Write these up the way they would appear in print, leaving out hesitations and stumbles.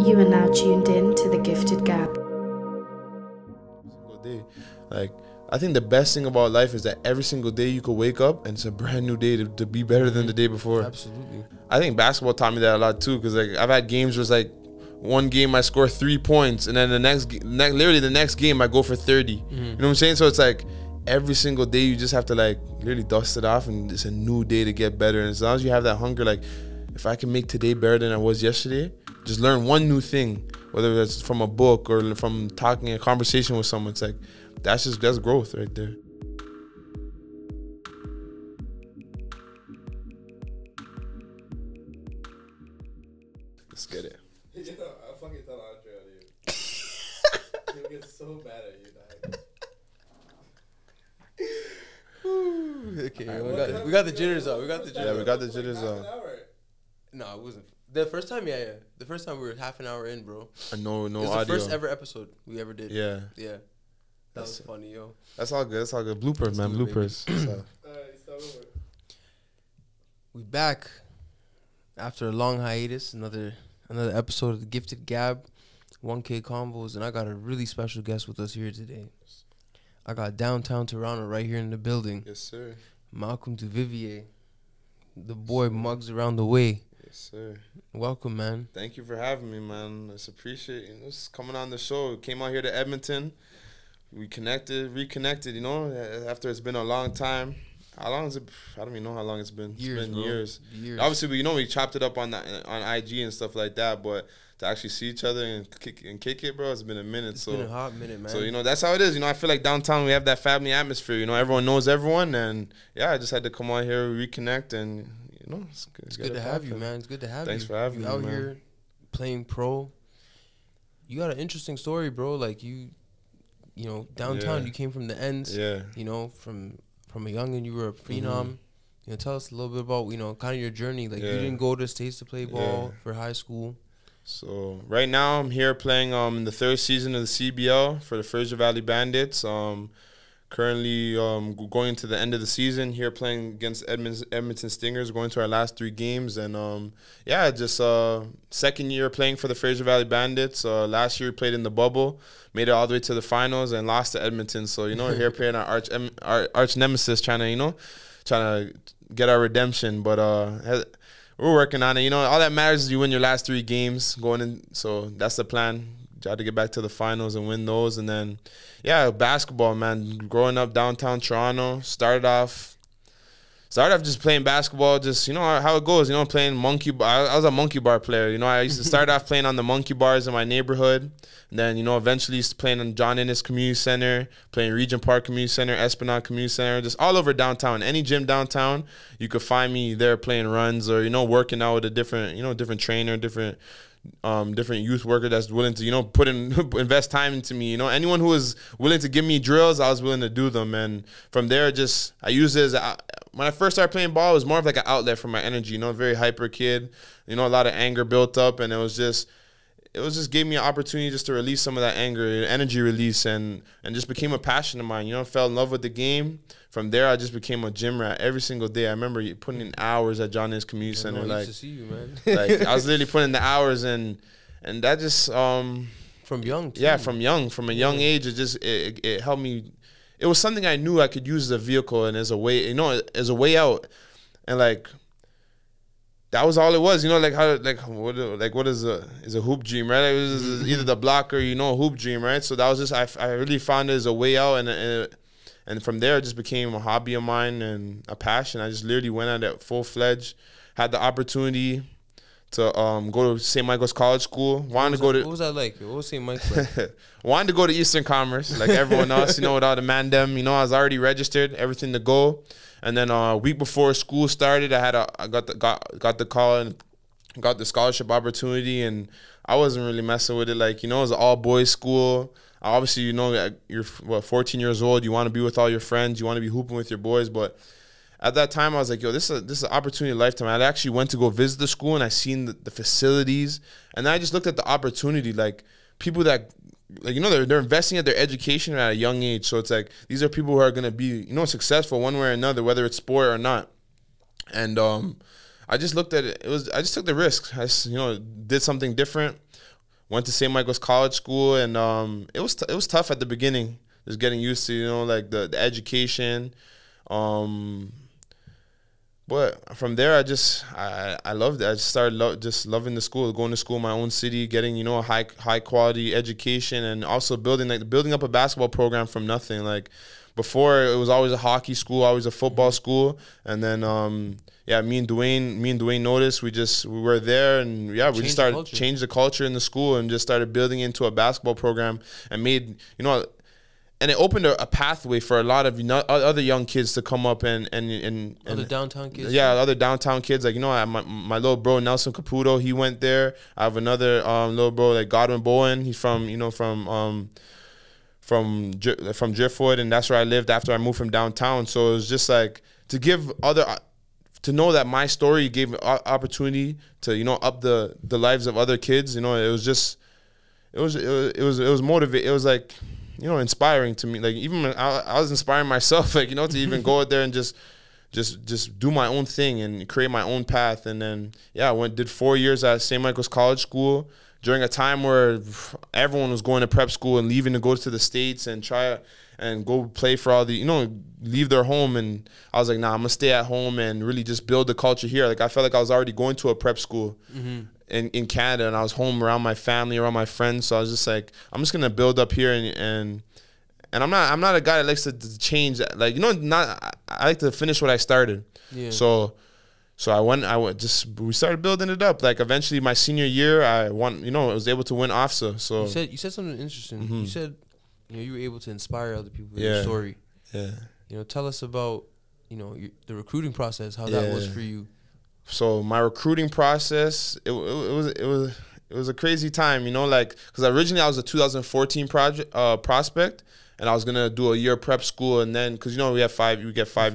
You are now tuned in to the Gifted Gab. Single day. Like, I think the best thing about life is that every single day you could wake up and it's a brand new day to be better than the day before. Absolutely. I think basketball taught me that a lot too, because like I've had games where it's like one game I score 3 points and then literally the next game I go for 30. You know what I'm saying? So it's like every single day you just have to like literally dust it off and it's a new day to get better. And as long as you have that hunger, like if I can make today better than I was yesterday, just learn one new thing, whether that's from a book or from talking a conversation with someone. It's like that's growth right there. Let's get it. You know, I fucking tell Andre on you. He'll get so mad at you, dog. Okay, we got the jitters out. Yeah, we got the jitters out. No, it wasn't. The first time, yeah. The first time we were half an hour in, bro. No It was audio. the first ever episode we ever did. Yeah. Yeah. That was funny, yo. That's all good. That's all good. Bloopers, man. do it, Bloopers. So, We back after a long hiatus. Another episode of the Gifted Gab, 1K Convos, and I got a really special guest with us here today. I got downtown Toronto right here in the building. yes, sir. Malcolm Duvivier, the boy mugs around the way. Yes, sir. Welcome, man. Thank you for having me, man. It's appreciate just coming on the show. Came out here to Edmonton. We reconnected, you know, after it's been a long time. How long is it? I don't even know how long it's been. Years, it's been bro. years. Years. Obviously, we chopped it up on IG and stuff like that, but to actually see each other and kick it, bro, it's been a minute. It's been a hot minute, man. So, you know, that's how it is. You know, I feel like downtown we have that family atmosphere. You know, everyone knows everyone. And, yeah, I just had to come out here, reconnect, and, you know, it's good. It's good to have you, man. It's good to have you. Thanks for having me, out man. here playing pro. You got an interesting story, bro. Like, you know, downtown, you came from the ends. Yeah. You know, from a youngin', you were a phenom. You know, tell us a little bit about, you know, kind of your journey. Like, you didn't go to the States to play ball for high school. So right now I'm here playing in the 3rd season of the CBL for the Fraser Valley Bandits. Currently going to the end of the season here playing against Edmonton Stingers, going to our last 3 games. And yeah, just 2nd year playing for the Fraser Valley Bandits. Last year we played in the bubble, made it all the way to the finals and lost to Edmonton. So, you know, we're here playing our arch nemesis, trying to get our redemption. But we're working on it. You know, all that matters is you win your last 3 games going in. So that's the plan. Try to get back to the finals and win those. And then, yeah, basketball, man. Growing up downtown Toronto, started off just playing basketball, just, you know, how it goes, you know, playing monkey bar. I was a monkey bar player. You know, I used to start off playing on the monkey bars in my neighborhood. And then, you know, eventually playing on John Innes Community Center, playing Regent Park Community Center, Esplanade Community Center, just all over downtown. Any gym downtown, you could find me there playing runs or, you know, working out with a different trainer, different youth worker that's willing to, you know, invest time into me. You know, anyone who was willing to give me drills, I was willing to do them. And from there, I used it as when I first started playing ball, it was more of like an outlet for my energy. You know, very hyper kid. You know, a lot of anger built up, and it was just gave me an opportunity just to release some of that anger, energy release, and just became a passion of mine. You know, fell in love with the game. From there, I just became a gym rat every single day. I remember putting in hours at John Innes Community Center. I like, used to see you, man. like I was literally putting in the hours, and that just from young, too. yeah, from a young age, it helped me. It was something I knew I could use as a vehicle and as a way, you know, as a way out, and like. That was all it was, you know, what is a hoop dream, right? It was either the block or, you know, a hoop dream, right? So that was just, I really found it as a way out, and from there it just became a hobby of mine and a passion. I just literally went at it full-fledged, had the opportunity to go to St. Michael's College School. What was that like? What was St. Michael's like? Wanted to go to Eastern Commerce, like everyone else, you know, with all the mandem. You know, I was already registered, everything to go. And then a week before school started, I got the call and got the scholarship opportunity, and I wasn't really messing with it. Like, you know, it was an all-boys school. Obviously, you know, you're 14 years old. You want to be with all your friends. You want to be hooping with your boys. But at that time, I was like, yo, this is an opportunity of a lifetime. I actually went to go visit the school, and I seen the facilities. And then I just looked at the opportunity, like people that, like, you know, they're investing at their education at a young age. So it's like these are people who are going to be, you know, successful one way or another, whether it's sport or not. And I just looked at it. I just took the risk. I just, you know, did something different. went to St. Michael's College School, and it was tough at the beginning, just getting used to, you know, like the education. But from there, I loved it. I just started just loving the school, going to school in my own city, getting, you know, a high quality education, and also building up a basketball program from nothing. Like before, it was always a hockey school, always a football school, and then me and Dwayne noticed. We were there, and we just started changing the culture in the school, and just started building into a basketball program, and made, you know. And it opened a pathway for a lot of other young kids to come up and other downtown kids. Yeah, other downtown kids. Like, you know, my little bro Nelson Caputo, he went there. I have another little bro like Godwin Bowen. He's from Driftwood, and that's where I lived after I moved from downtown. So it was just like to know that my story gave opportunity to, you know, up the lives of other kids. You know, it was motivating. It was like, you know, inspiring to me. Like, even when I was inspiring myself, like, you know, to even go out there and just do my own thing and create my own path. And then, I did 4 years at St. Michael's College School during a time where everyone was going to prep school and leaving to go to the States and try and go play for all the, you know, leave their home. And I was like, nah, I'm going to stay at home and really just build the culture here. Like, I felt like I was already going to a prep school. In Canada, and I was home around my family, around my friends. So I was just like, I'm just gonna build up here, and I'm not a guy that likes to change. Like, you know, I like to finish what I started. Yeah. So we started building it up. Like, eventually my senior year, I was able to win OFSA. So you said something interesting. You said, you know, you were able to inspire other people with your story. Yeah. You know, tell us about, you know, the recruiting process, how that was for you. So my recruiting process, it was a crazy time, you know, like, because originally I was a 2014 prospect, and I was gonna do a year of prep school, and then, because, you know, we get 5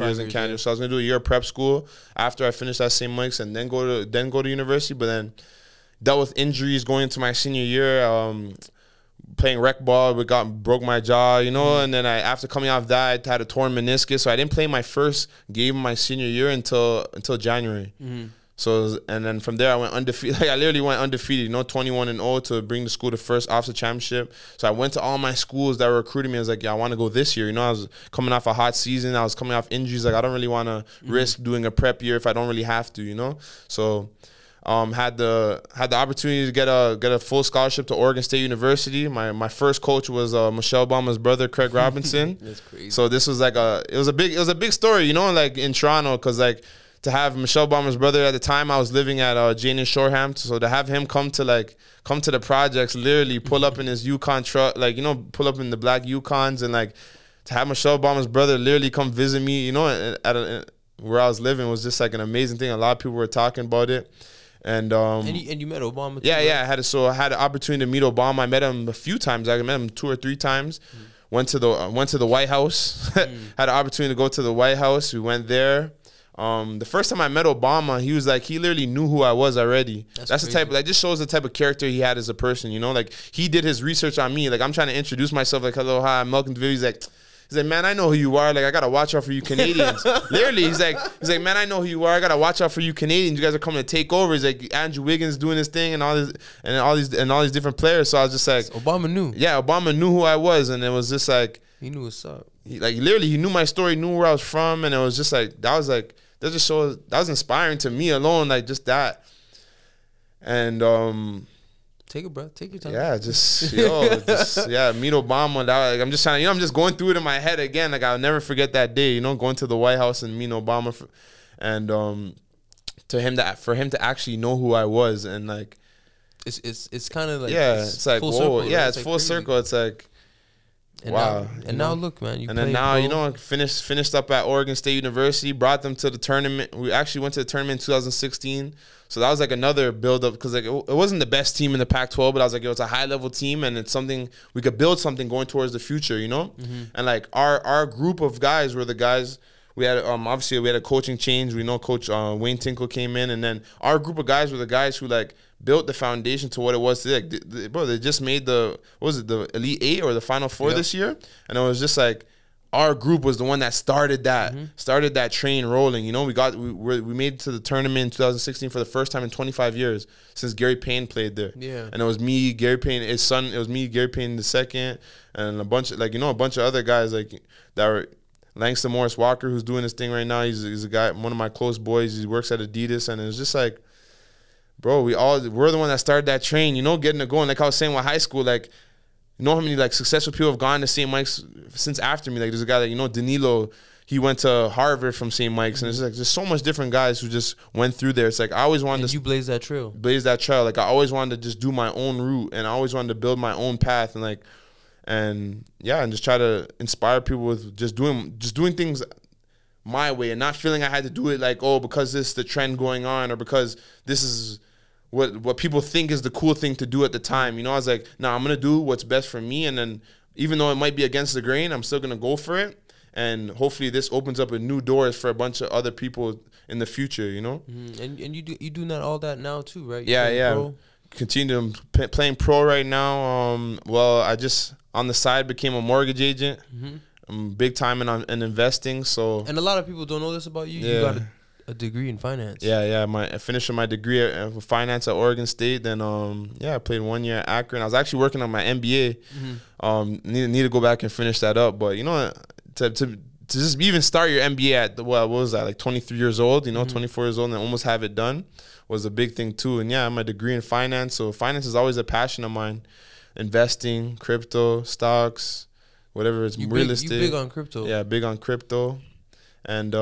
years in Canada, so I was gonna do a year of prep school after I finished at St. Mike's, and then go to university. But then dealt with injuries going into my senior year. Playing rec ball, broke my jaw, you know, and then after coming off that, I had a torn meniscus, so I didn't play my first game of my senior year until January. So, and then from there I went undefeated. Like, I literally went undefeated, you know, 21-0 to bring the school to first OFSA championship. So I went to all my schools that were recruiting me. I was like, I want to go this year. You know, I was coming off a hot season. I was coming off injuries. Like, I don't really want to risk doing a prep year if I don't really have to, you know. So had the opportunity to get a full scholarship to Oregon State University. My first coach was Michelle Obama's brother, Craig Robinson. That's crazy. So this was like it was a big story, you know, like in Toronto, because like to have Michelle Obama's brother, at the time I was living at Jane and Shoreham, so to have him come to the projects, literally pull up in his Yukon truck, like, you know, pull up in the black Yukons, and like to have Michelle Obama's brother literally come visit me, you know, where I was living, was just like an amazing thing. A lot of people were talking about it. And you met Obama too, yeah, right? I had the opportunity to meet Obama. I met him a few times. I met him 2 or 3 times. Went to the White House. Had the opportunity to go to the White House. We went there. The first time I met Obama, he was like, he literally knew who I was already. That's the type, that just shows the type of character he had as a person, you know? Like, he did his research on me. Like, I'm trying to introduce myself, like, hello, hi, I'm Malcolm Duvivier. He's like, man, I know who you are. Like, I gotta watch out for you Canadians. Literally, he's like, man, I know who you are. I gotta watch out for you Canadians. You guys are coming to take over. He's like, Andrew Wiggins doing his thing, and all these different players. So I was just like, Obama knew. Yeah, Obama knew who I was, and it was just like, he knew what's up. Literally, he knew my story, knew where I was from, and it was just like, that was inspiring to me alone, like, just that. And take a breath, take your time. Yeah, meet Obama. That, like, I'm just trying, you know, I'm just going through it in my head again. Like, I'll never forget that day, you know, going to the White House and meeting Obama, and for him to actually know who I was, and like, it's kind of like, it's like, full whoa, circle, yeah, right? it's full circle. It's like, and wow. Now look, man, you know, finished up at Oregon State University, brought them to the tournament. We actually went to the tournament in 2016. So that was like another build up, because like it wasn't the best team in the Pac-12, but I was like, it's a high level team, and it's something we could build something going towards the future, you know. And like our group of guys were the guys. We had obviously we had a coaching change. We know Coach Wayne Tinkle came in, and then our group of guys were the guys who like built the foundation to what it was today. Like, bro, they just made the Elite 8 or the Final 4 this year, and it was just like our group was the one that started that train rolling. You know, we made it to the tournament in 2016 for the first time in 25 years since Gary Payne played there. Yeah. And it was me, Gary Payne, his son. It was me, Gary Payne the second, and a bunch of a bunch of other guys like that were. Langston Morris Walker, who's doing this thing right now. He's a guy, one of my close boys. He works at Adidas, and it's just like, bro, we're the one that started that train. You know, getting it going. Like I was saying with high school, like. You know how many like successful people have gone to St. Mike's since after me? Like there's a guy like Danilo, he went to Harvard from St. Mike's, and it's like there's so much different guys who just went through there. It's like I always wanted to you blaze that trail. Like I always wanted to just do my own route, and I always wanted to build my own path, and just try to inspire people with just doing things my way and not feeling I had to do it like because this is the trend going on or because this is what people think is the cool thing to do at the time. You know, I was like, nah, I'm going to do what's best for me. And then even though it might be against the grain, I'm still going to go for it. And hopefully this opens up a new doors for a bunch of other people in the future, you know? And you doing all that now too, right? Yeah. Pro? Continue playing pro right now. I just, on the side, became a mortgage agent. I'm big time in investing. So and a lot of people don't know this about you. Yeah. You got a degree in finance. Yeah. I finished my degree in finance at Oregon State. Then, I played 1 year at Akron. I was actually working on my MBA. Need to go back and finish that up. But, you know, to just even start your MBA at, what was that, like 23 years old, 24 years old, and almost have it done was a big thing too. And, I'm a degree in finance. So finance is always a passion of mine. Investing, crypto, stocks, whatever. It's real estate. You big on crypto. Yeah, big on crypto. And,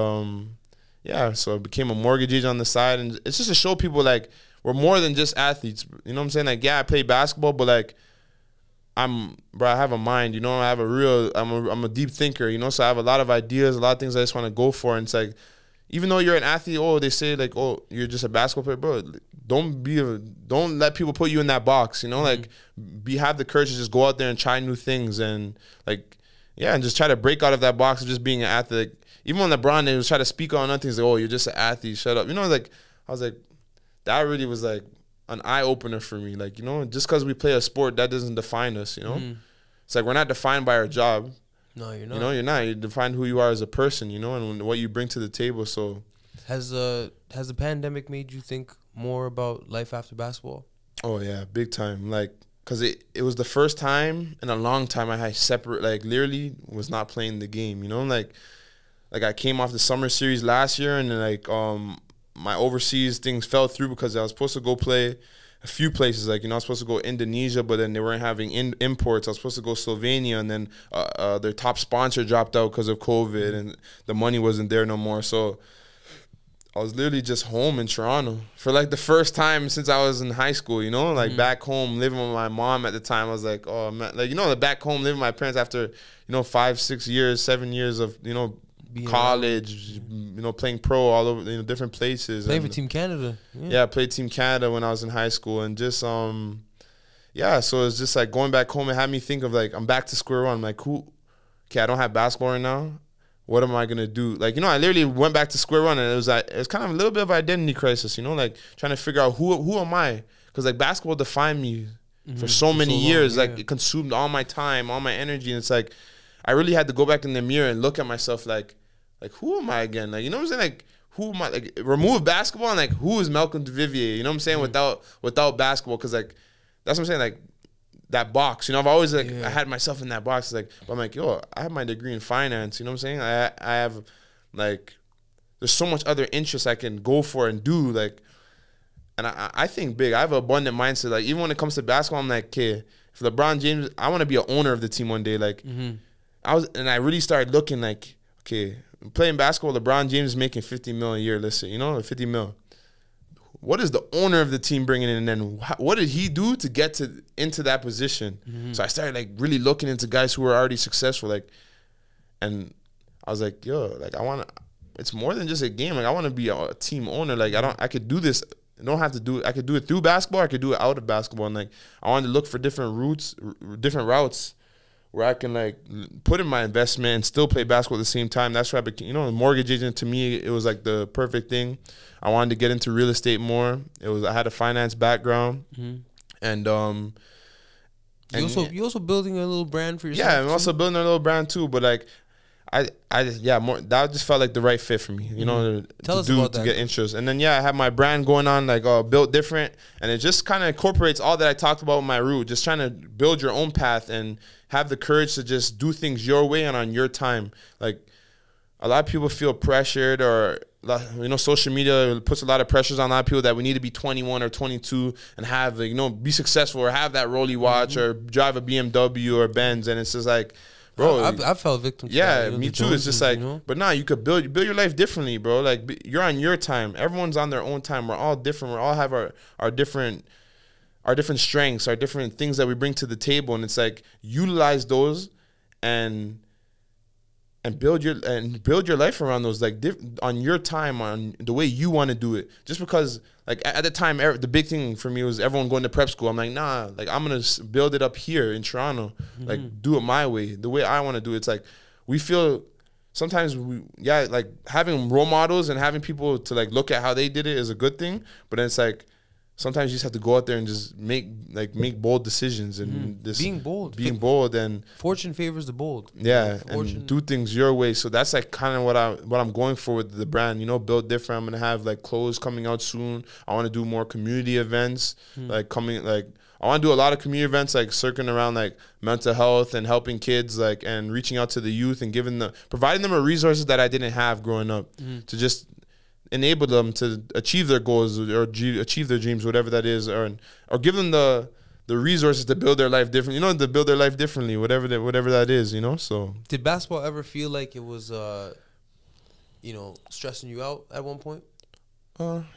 so I became a mortgage agent on the side, and it's just to show people like we're more than just athletes. You know what I'm saying? Like, I play basketball, but like I have a mind. You know, I'm a deep thinker. You know, so I have a lot of ideas, a lot of things I just want to go for. And it's like, even though you're an athlete, they say like, you're just a basketball player, bro. Don't let people put you in that box. You know, like have the courage to just go out there and try new things and and just try to break out of that box of just being an athlete. Like, even when LeBron, they was trying to speak on other things, like, you're just an athlete, shut up. You know, like, I was like, that really was like an eye-opener for me. Like, you know, just because we play a sport, that doesn't define us, you know? It's like we're not defined by our job. No, you're not. You know, you're not. You define who you are as a person, you know, and what you bring to the table. So has the pandemic made you think more about life after basketball? Oh, yeah, big time. Like, because it was the first time in a long time I had literally was not playing the game, you know? Like I came off the summer series last year, and then my overseas things fell through because I was supposed to go play a few places. Like, you know, I was supposed to go Indonesia, but then they weren't having imports. I was supposed to go Slovenia, and then their top sponsor dropped out because of COVID, and the money wasn't there no more. So I was literally just home in Toronto for like the first time since I was in high school, you know, like back home living with my mom at the time. I was like, oh man, like, you know, back home living with my parents after, 5, 6 years, 7 years of, college, playing pro all over, different places. Playing for Team Canada. Yeah, I played Team Canada when I was in high school, and just so it's just like going back home. It had me think of like I'm back to square one. I'm like, I don't have basketball right now. What am I gonna do? Like, I literally went back to square one, and it was kind of a little bit of identity crisis. Like trying to figure out who am I? Because like basketball defined me for so many years. Like it consumed all my time, all my energy, and it's like I really had to go back in the mirror and look at myself like who am I again? Like, you know what I'm saying? Like, who am I? Like, remove basketball and like who is Malcolm Duvivier? You know what I'm saying? Without basketball, because like that's what I'm saying. Like that box, I've always I had myself in that box. Like, but I'm like, I have my degree in finance. You know what I'm saying? I have like there's so much other interests I can go for and do. Like, and I think big. I have an abundant mindset. Like, even when it comes to basketball, I'm like, okay, if LeBron James, I want to be an owner of the team one day. Like, I really started looking like, okay, playing basketball, LeBron James is making $50 million a year. Let's say, $50 million. What is the owner of the team bringing in, and then what did he do to get into that position? So I started like really looking into guys who were already successful, and I was like, it's more than just a game. Like, I want to be a team owner. Like, I could do this. I don't have to do it. I could do it through basketball. I could do it out of basketball. And like, I wanted to look for different routes where I can like put in my investment and still play basketball at the same time. That's why I became, a mortgage agent. To me, it was like the perfect thing. I wanted to get into real estate more. I had a finance background, and you also building a little brand for yourself. Yeah, I'm also building a little brand too. But like, more that just felt like the right fit for me, you know, Tell us to about that. get interest. And then I have my brand going on, like Built Different, and it just kind of incorporates all that I talked about with my root, just trying to build your own path and have the courage to just do things your way and on your time. Like a lot of people feel pressured, or you know, social media puts a lot of pressures on a lot of people that we need to be 21 or 22 and have, like, you know, be successful or have that Rolly watch or drive a BMW or Benz, and it's just like, bro, I felt victim to that, yeah, you know, me the too. It's just Joneses, like, you know? but nah, you could build your life differently, bro. Like, you're on your time. Everyone's on their own time. We're all different. We all have our different strengths, our different things that we bring to the table, and it's like, utilize those and build your life around those, like, on your time, on the way you want to do it. Just because, like, at the time, the big thing for me was everyone going to prep school. I'm like, nah, like, I'm gonna build it up here in Toronto, like, do it my way, the way I want to do it. It's like, we feel sometimes like, having role models and having people to, like, look at how they did it is a good thing, but then it's like, sometimes you just have to go out there and just make bold decisions and being bold and fortune favors the bold. Yeah, and do things your way. So that's, like, kind of what I'm going for with the brand. You know, Built Different. I'm gonna have, like, clothes coming out soon. I want to do more community events, I want to do a lot of community events, like, circling around, like, mental health and helping kids, like, and reaching out to the youth and providing them resources that I didn't have growing up, to just enable them to achieve their goals or achieve their dreams, whatever that is, or give them the resources to build their life different. You know, to build their life differently, whatever that is. You know. So did basketball ever feel like it was, you know, stressing you out at one point?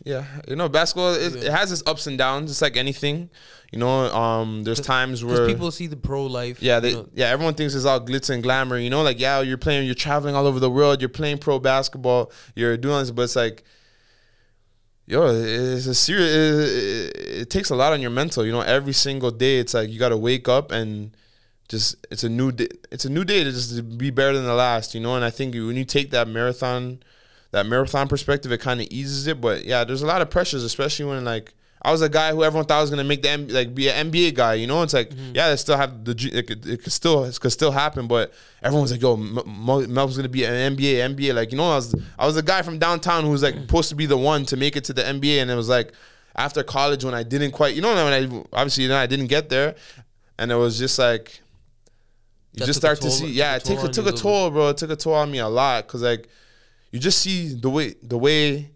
Yeah, you know, basketball it has its ups and downs. It's like anything, you know. There's times where people see the pro life. Yeah, everyone thinks it's all glitz and glamour. You know, like, yeah, you're traveling all over the world. You're playing pro basketball. You're doing this, but it's like, yo, it's a serious. It takes a lot on your mental. You know, every single day, it's like you got to wake up and just it's a new day. It's a new day to just be better than the last. You know, and I think when you take that marathon perspective, it kind of eases it. But yeah, there's a lot of pressures, especially when, like, I was a guy who everyone thought was gonna make be an NBA guy. You know, it's like, yeah, they still have it could still happen, but everyone's like, yo, Mel's gonna be an NBA. Like, you know, I was a guy from downtown who was, like, supposed to be the one to make it to the NBA, and it was like after college when I didn't quite, you know, when I didn't get there, and it was just like you just start to see, yeah, it took a toll, bro. It took a toll on me a lot, because, like, you just see the way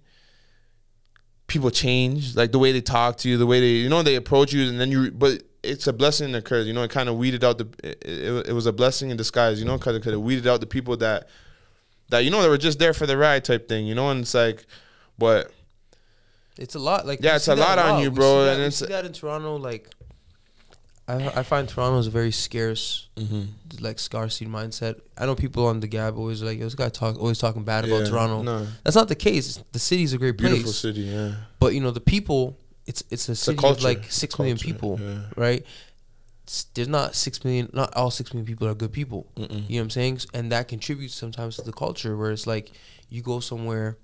people change, like, the way they talk to you, the way they approach you, and then but it's a blessing and a curse. You know, it kind of weeded out it was a blessing in disguise, you know, because it could have weeded out the people that you know, that were just there for the ride type thing, you know. And it's like, but it's a lot, like, yeah, it's a lot on you, bro. And it's that in Toronto, like, I find Toronto is a very scarce, like, scarcity mindset. I know people on the Gab always like, this guy always talking bad about Toronto. No. That's not the case. The city's a great place. Beautiful city, yeah. But, you know, the people, it's a city of, like, 6 million people, right? There's not 6 million, not all 6 million people are good people. You know what I'm saying? And that contributes sometimes to the culture, where it's like, you go somewhere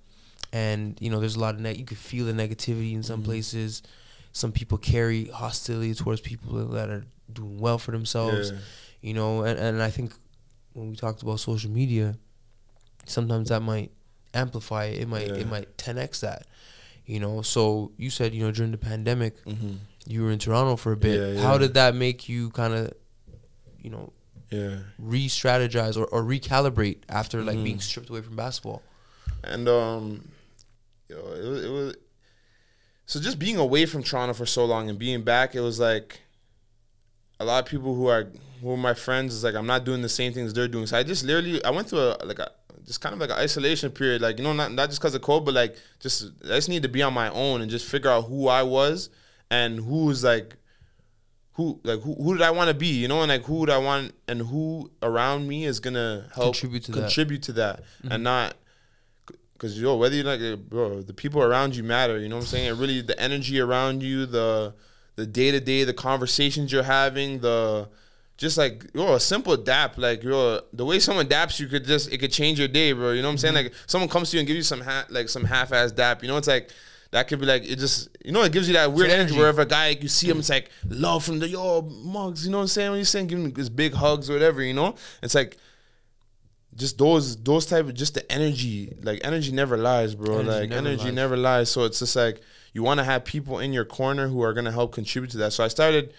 and, you know, there's a lot of you could feel the negativity in some places. Some people carry hostility towards people that are doing well for themselves, you know, and I think when we talked about social media, sometimes that might amplify it. It might 10x that, you know. So you said, you know, during the pandemic, you were in Toronto for a bit. How did that make you kind of, you know, re-strategize or recalibrate after, like, being stripped away from basketball? And it was. So just being away from Toronto for so long and being back, it was like a lot of people who are my friends is like, I'm not doing the same things they're doing. So I just I went through just kind of like an isolation period, like, you know, not just because of COVID, but like I just need to be on my own and just figure out who I was and who did I want to be, you know, and like who would I want and who around me is gonna help contribute to that and not. Because, yo, whether you like it, bro, the people around you matter, you know what I'm saying? And really, the energy around you, the day-to-day, the conversations you're having, just like, yo, a simple dap, like, yo, the way someone daps you it could change your day, bro, you know what I'm saying? Like, someone comes to you and gives you some half-ass dap, you know, it's like, that could be like, it just, you know, it gives you that weird energy where if a guy, like, you see him, it's like, love from yo, mugs, you know what I'm saying? When you're saying, give him his big hugs or whatever, you know? It's like, just those type of, just the energy, like energy never lies, bro. Energy never lies. So it's just like you want to have people in your corner who are gonna help contribute to that. So I started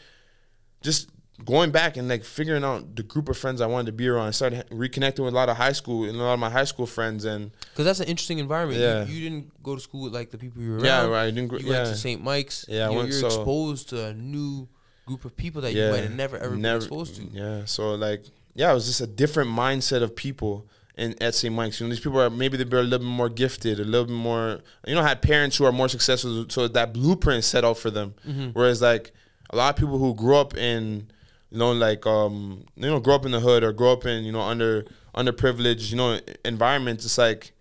just going back and like figuring out the group of friends I wanted to be around. I started reconnecting with a lot of of my high school friends, and because that's an interesting environment. Yeah. You didn't go to school with like the people you were around. Yeah, right. I didn't. You went to St. Mike's. Yeah, you're exposed to a new group of people that you might have never been exposed to. Yeah, so like it was just a different mindset of people at St. Mike's. You know, these people are maybe they're a little bit more gifted, a little bit more. Had parents who are more successful, so that blueprint set out for them. Whereas like a lot of people who grew up in grow up in the hood or grow up in, underprivileged, environments. It's like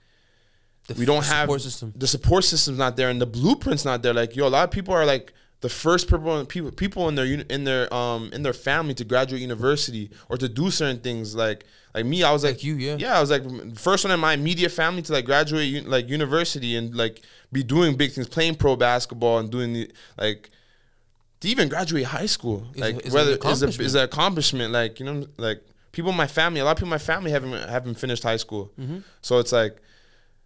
we don't have the support system's not there and the blueprint's not there. Like, a lot of people are like the first people in their family to graduate university or to do certain things. Like me, I was like you, yeah. Yeah, I was like first one in my immediate family to like graduate university and like be doing big things, playing pro basketball and doing to even graduate high school, is an accomplishment. Like, like people in my family, a lot of people in my family haven't finished high school. So it's like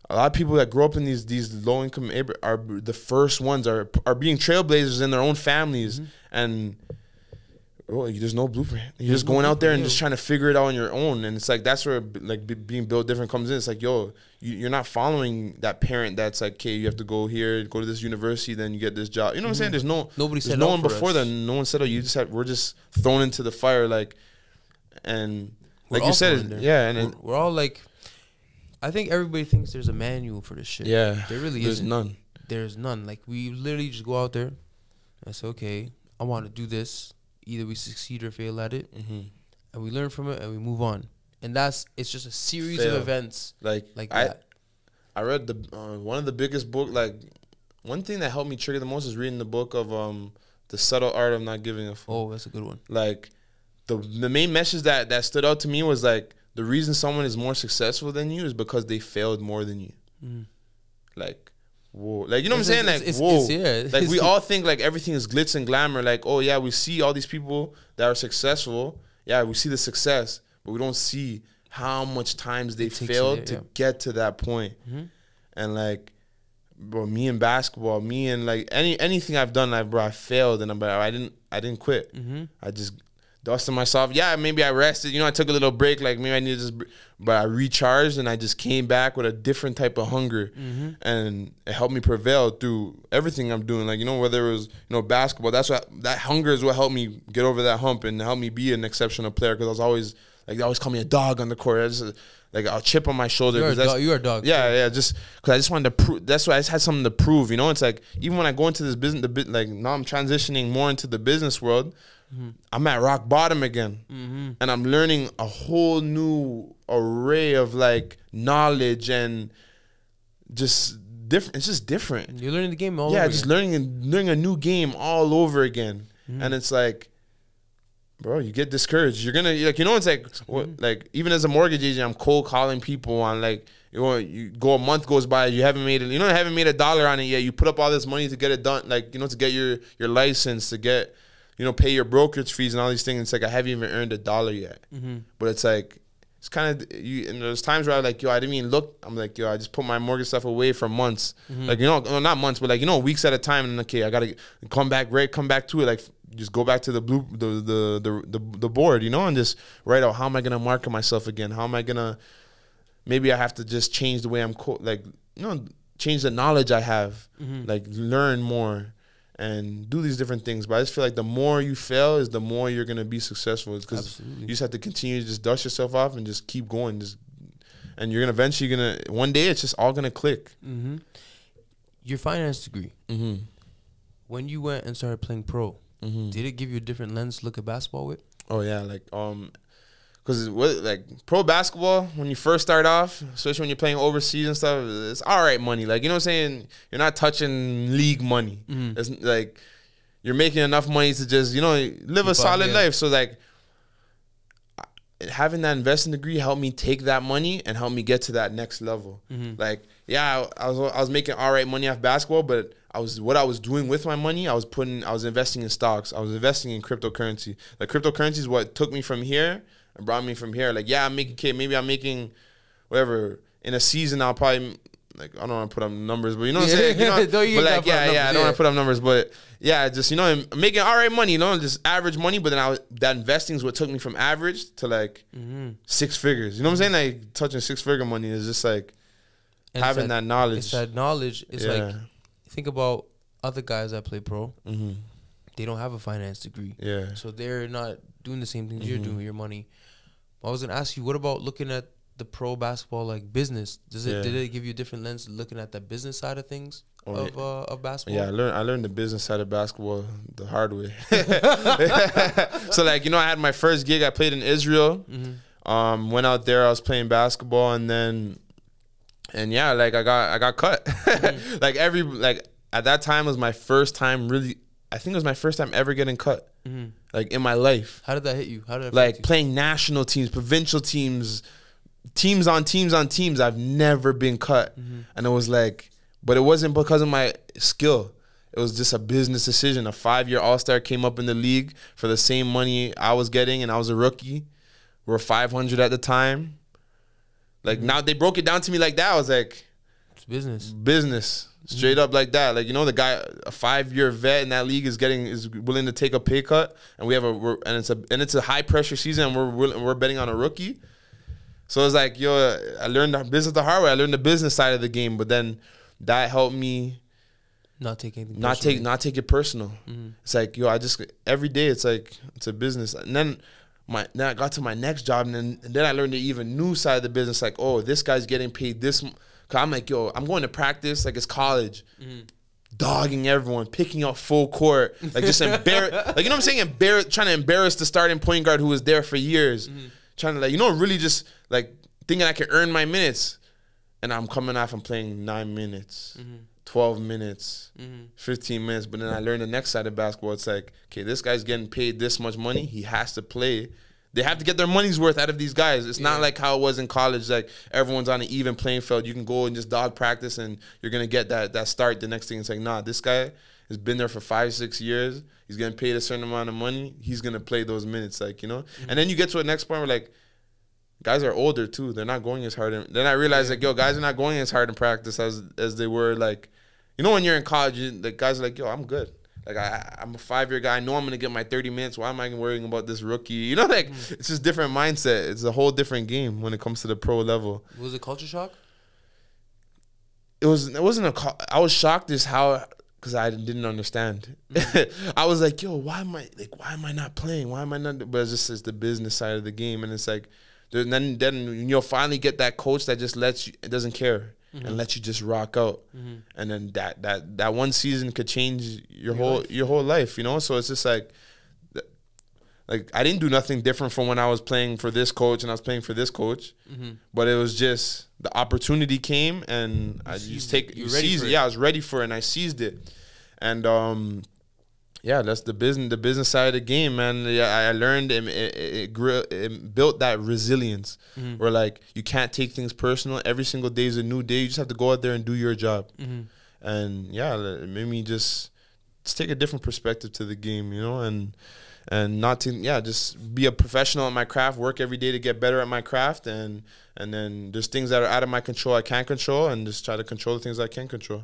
a lot of people that grow up in these low income are the first ones are being trailblazers in their own families, and there's no blueprint. You're just going out there and just trying to figure it out on your own, and it's like that's where being built different comes in. It's like, you're not following that parent that's like, okay, you have to go here, go to this university, then you get this job. You know what I'm saying? There's no one before that. No one said, we're just thrown into the fire, and like you said, and we're all like, I think everybody thinks there's a manual for this shit. Yeah, there really there's isn't. none. There's none. Like, we literally just go out there and say, okay, I want to do this. Either we succeed or fail at it, and we learn from it and we move on. And it's just a series of events like that. I read one of the biggest book. Like, one thing that helped me trigger the most is reading the book of The Subtle Art of Not Giving a Fuck. Oh, that's a good one. Like, the main message that stood out to me was like, the reason someone is more successful than you is because they failed more than you. Like, whoa. Like, you know what I'm saying? Like, whoa. Like, we all think like everything is glitz and glamour. Like, oh yeah, we see all these people that are successful. Yeah, we see the success, but we don't see how much times they failed to get to that point. And like, bro, me in basketball, me and like anything I've done, like, bro, I failed, and I didn't quit. I just dusted myself. Yeah, maybe I rested. I took a little break. Like, maybe I needed just, but I recharged and I just came back with a different type of hunger, and it helped me prevail through everything I'm doing. Like, whether it was basketball, that hunger is what helped me get over that hump and help me be an exceptional player. Because I was always like, they always call me a dog on the court. I just, like, I'll chip on my shoulder. You're a dog. Yeah, just because I just wanted to prove. That's why I just had something to prove. It's like, even when I go into this business, like now I'm transitioning more into the business world. I'm at rock bottom again, and I'm learning a whole new array of like knowledge and just different. It's just different. You're learning the game all over just again. learning a new game all over again, and it's like, bro, you get discouraged. You're gonna it's like like even as a mortgage agent, I'm cold calling people on like you go a month goes by, you haven't made it. Haven't made $1 on it yet. You put up all this money to get it done, like to get your license, to get pay your brokerage fees and all these things. It's like I haven't even earned $1 yet. But it's like it's kind of and there's times where I'm like, I didn't even look. I'm like, I just put my mortgage stuff away for months, like not months, but like weeks at a time. And okay, I gotta come back to it, like. Just go back to the board, and just write out, how am I gonna market myself again? How am I gonna? Maybe I have to just change the way I'm change the knowledge I have, like learn more and do these different things. But I just feel like the more you fail is the more you're gonna be successful. Because you just have to continue to just dust yourself off and just keep going. And you're gonna eventually one day it's just all gonna click. Your finance degree. When you went and started playing pro. Did it give you a different lens to look at basketball with? Oh yeah, like because like pro basketball, when you first start off, especially when you're playing overseas and stuff, it's all right money. Like, what I'm saying, you're not touching league money. It's like you're making enough money to just live a solid life. So like having that investing degree helped me take that money and help me get to that next level. Like, yeah, I was making all right money off basketball, but what I was doing with my money, I was investing in stocks. I was investing in cryptocurrency. Like, cryptocurrency is what took me from here and brought me from here. Like, yeah, I'm making maybe I'm making whatever in a season. I'll probably like I don't want to put up numbers, but you know what I'm saying. You know, but like I don't want to put up numbers, but yeah, just you know, I'm making all right money. You know, just average money. But then that investing is what took me from average to like 6 figures. You know what I'm saying? Like touching 6-figure money is just like having that knowledge. It's that knowledge. It's like think about other guys that play pro. They don't have a finance degree. Yeah. So they're not doing the same things you're doing with your money. I was gonna ask you, what about looking at the pro basketball like business? Did it give you a different lens looking at the business side of things of basketball? Yeah, I learned the business side of basketball the hard way. So like, you know, I had my first gig. I played in Israel. Went out there. I was playing basketball, and yeah, like I got cut. Like at that time was my first time really. I think it was my first time ever getting cut, like in my life. How did that hit you? How did it like playing national teams, provincial teams, teams on teams? I've never been cut, and it was like, but it wasn't because of my skill. It was just a business decision. A 5-year All-Star came up in the league for the same money I was getting, and I was a rookie. We were 500 at the time. Like now they broke it down to me like that. I was like, it's business. Business. Straight up like that. Like, you know, the guy, a 5-year vet in that league is willing to take a pay cut, and it's a high pressure season, and we're betting on a rookie. So it's like, yo, I learned the business the hard way. I learned the business side of the game, but then that helped me not take it personal. It's like, yo, every day it's like it's a business. And then I got to my next job, and then I learned the even new side of the business. Like, oh, this guy's getting paid this. Cause I'm like, yo, I'm going to practice like it's college, dogging everyone, picking up full court, like just embarrass, like, you know what I'm saying, trying to embarrass the starting point guard who was there for years, trying to, like, you know, really just like thinking I can earn my minutes, and I'm coming off and playing 9 minutes, 12 minutes, 15 minutes, but then I learned the next side of basketball. It's like, okay, this guy's getting paid this much money, he has to play. They have to get their money's worth out of these guys. It's not like how it was in college, like everyone's on an even playing field. You can go and just dog practice and you're going to get that start. The next thing is like, nah, this guy has been there for 5-6 years. He's getting paid a certain amount of money. He's going to play those minutes, like, you know. And then you get to a next point where, like, guys are older too. They're not going as hard. Then I realized, like, yo, guys are not going as hard in practice as they were, like, you know, when you're in college, the guys are like, yo, I'm good. Like, I'm a 5-year guy. I know I'm going to get my 30 minutes. Why am I worrying about this rookie? You know, like, it's just different mindset. It's a whole different game when it comes to the pro level. Was it culture shock? It wasn't I was shocked as how, because I didn't understand. I was like, yo, why am I not playing? Why am I not? But it's the business side of the game. And it's like, then you'll finally get that coach that just it doesn't care. And let you just rock out, and then that one season could change your whole life, you know. So it's just like I didn't do nothing different from when I was playing for this coach and I was playing for this coach, but it was just the opportunity came and I just seized it. Yeah, I was ready for it and I seized it, and yeah, that's the business side of the game, man. Yeah, I learned it built that resilience where, like, you can't take things personal. Every single day is a new day. You just have to go out there and do your job. And yeah, it made me just take a different perspective to the game, you know, and not to just be a professional at my craft, work every day to get better at my craft, and then there's things that are out of my control I can't control, and just try to control the things I can control.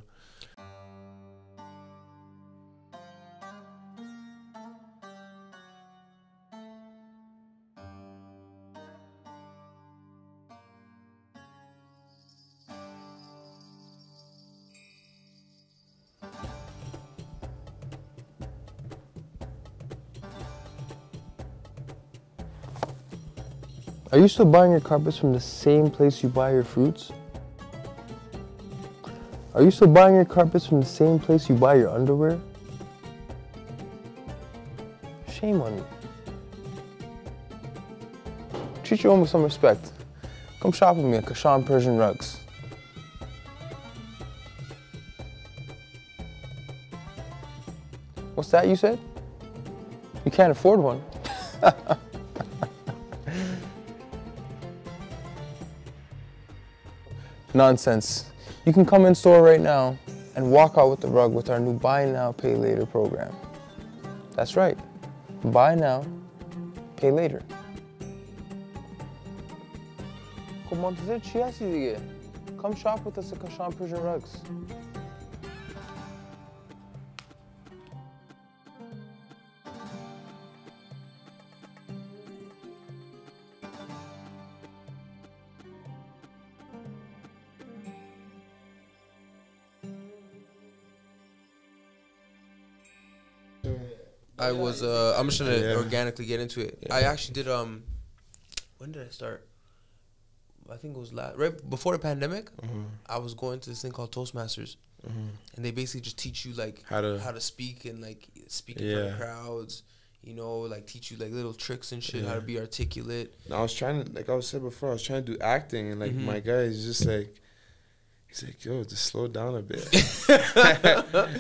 Are you still buying your carpets from the same place you buy your fruits? Are you still buying your carpets from the same place you buy your underwear? Shame on you. Treat your own with some respect. Come shop with me at Kashan Persian Rugs. What's that you said? You can't afford one. Nonsense. You can come in store right now and walk out with the rug with our new Buy Now, Pay Later program. That's right. Buy now, pay later. خب منتظر چی هستی دیگه؟ Come shop with us at Kashan Persian Rugs. I'm just gonna Yeah. organically get into it. Yeah. I actually did when did I start? I think it was right before the pandemic. I was going to this thing called Toastmasters, and they basically just teach you like How to speak and like speak in front of crowds. You know, like teach you like little tricks and shit, how to be articulate. I was trying to, like I was said before, I was trying to do acting, and like my guy is just like, he's like, yo, just slow down a bit.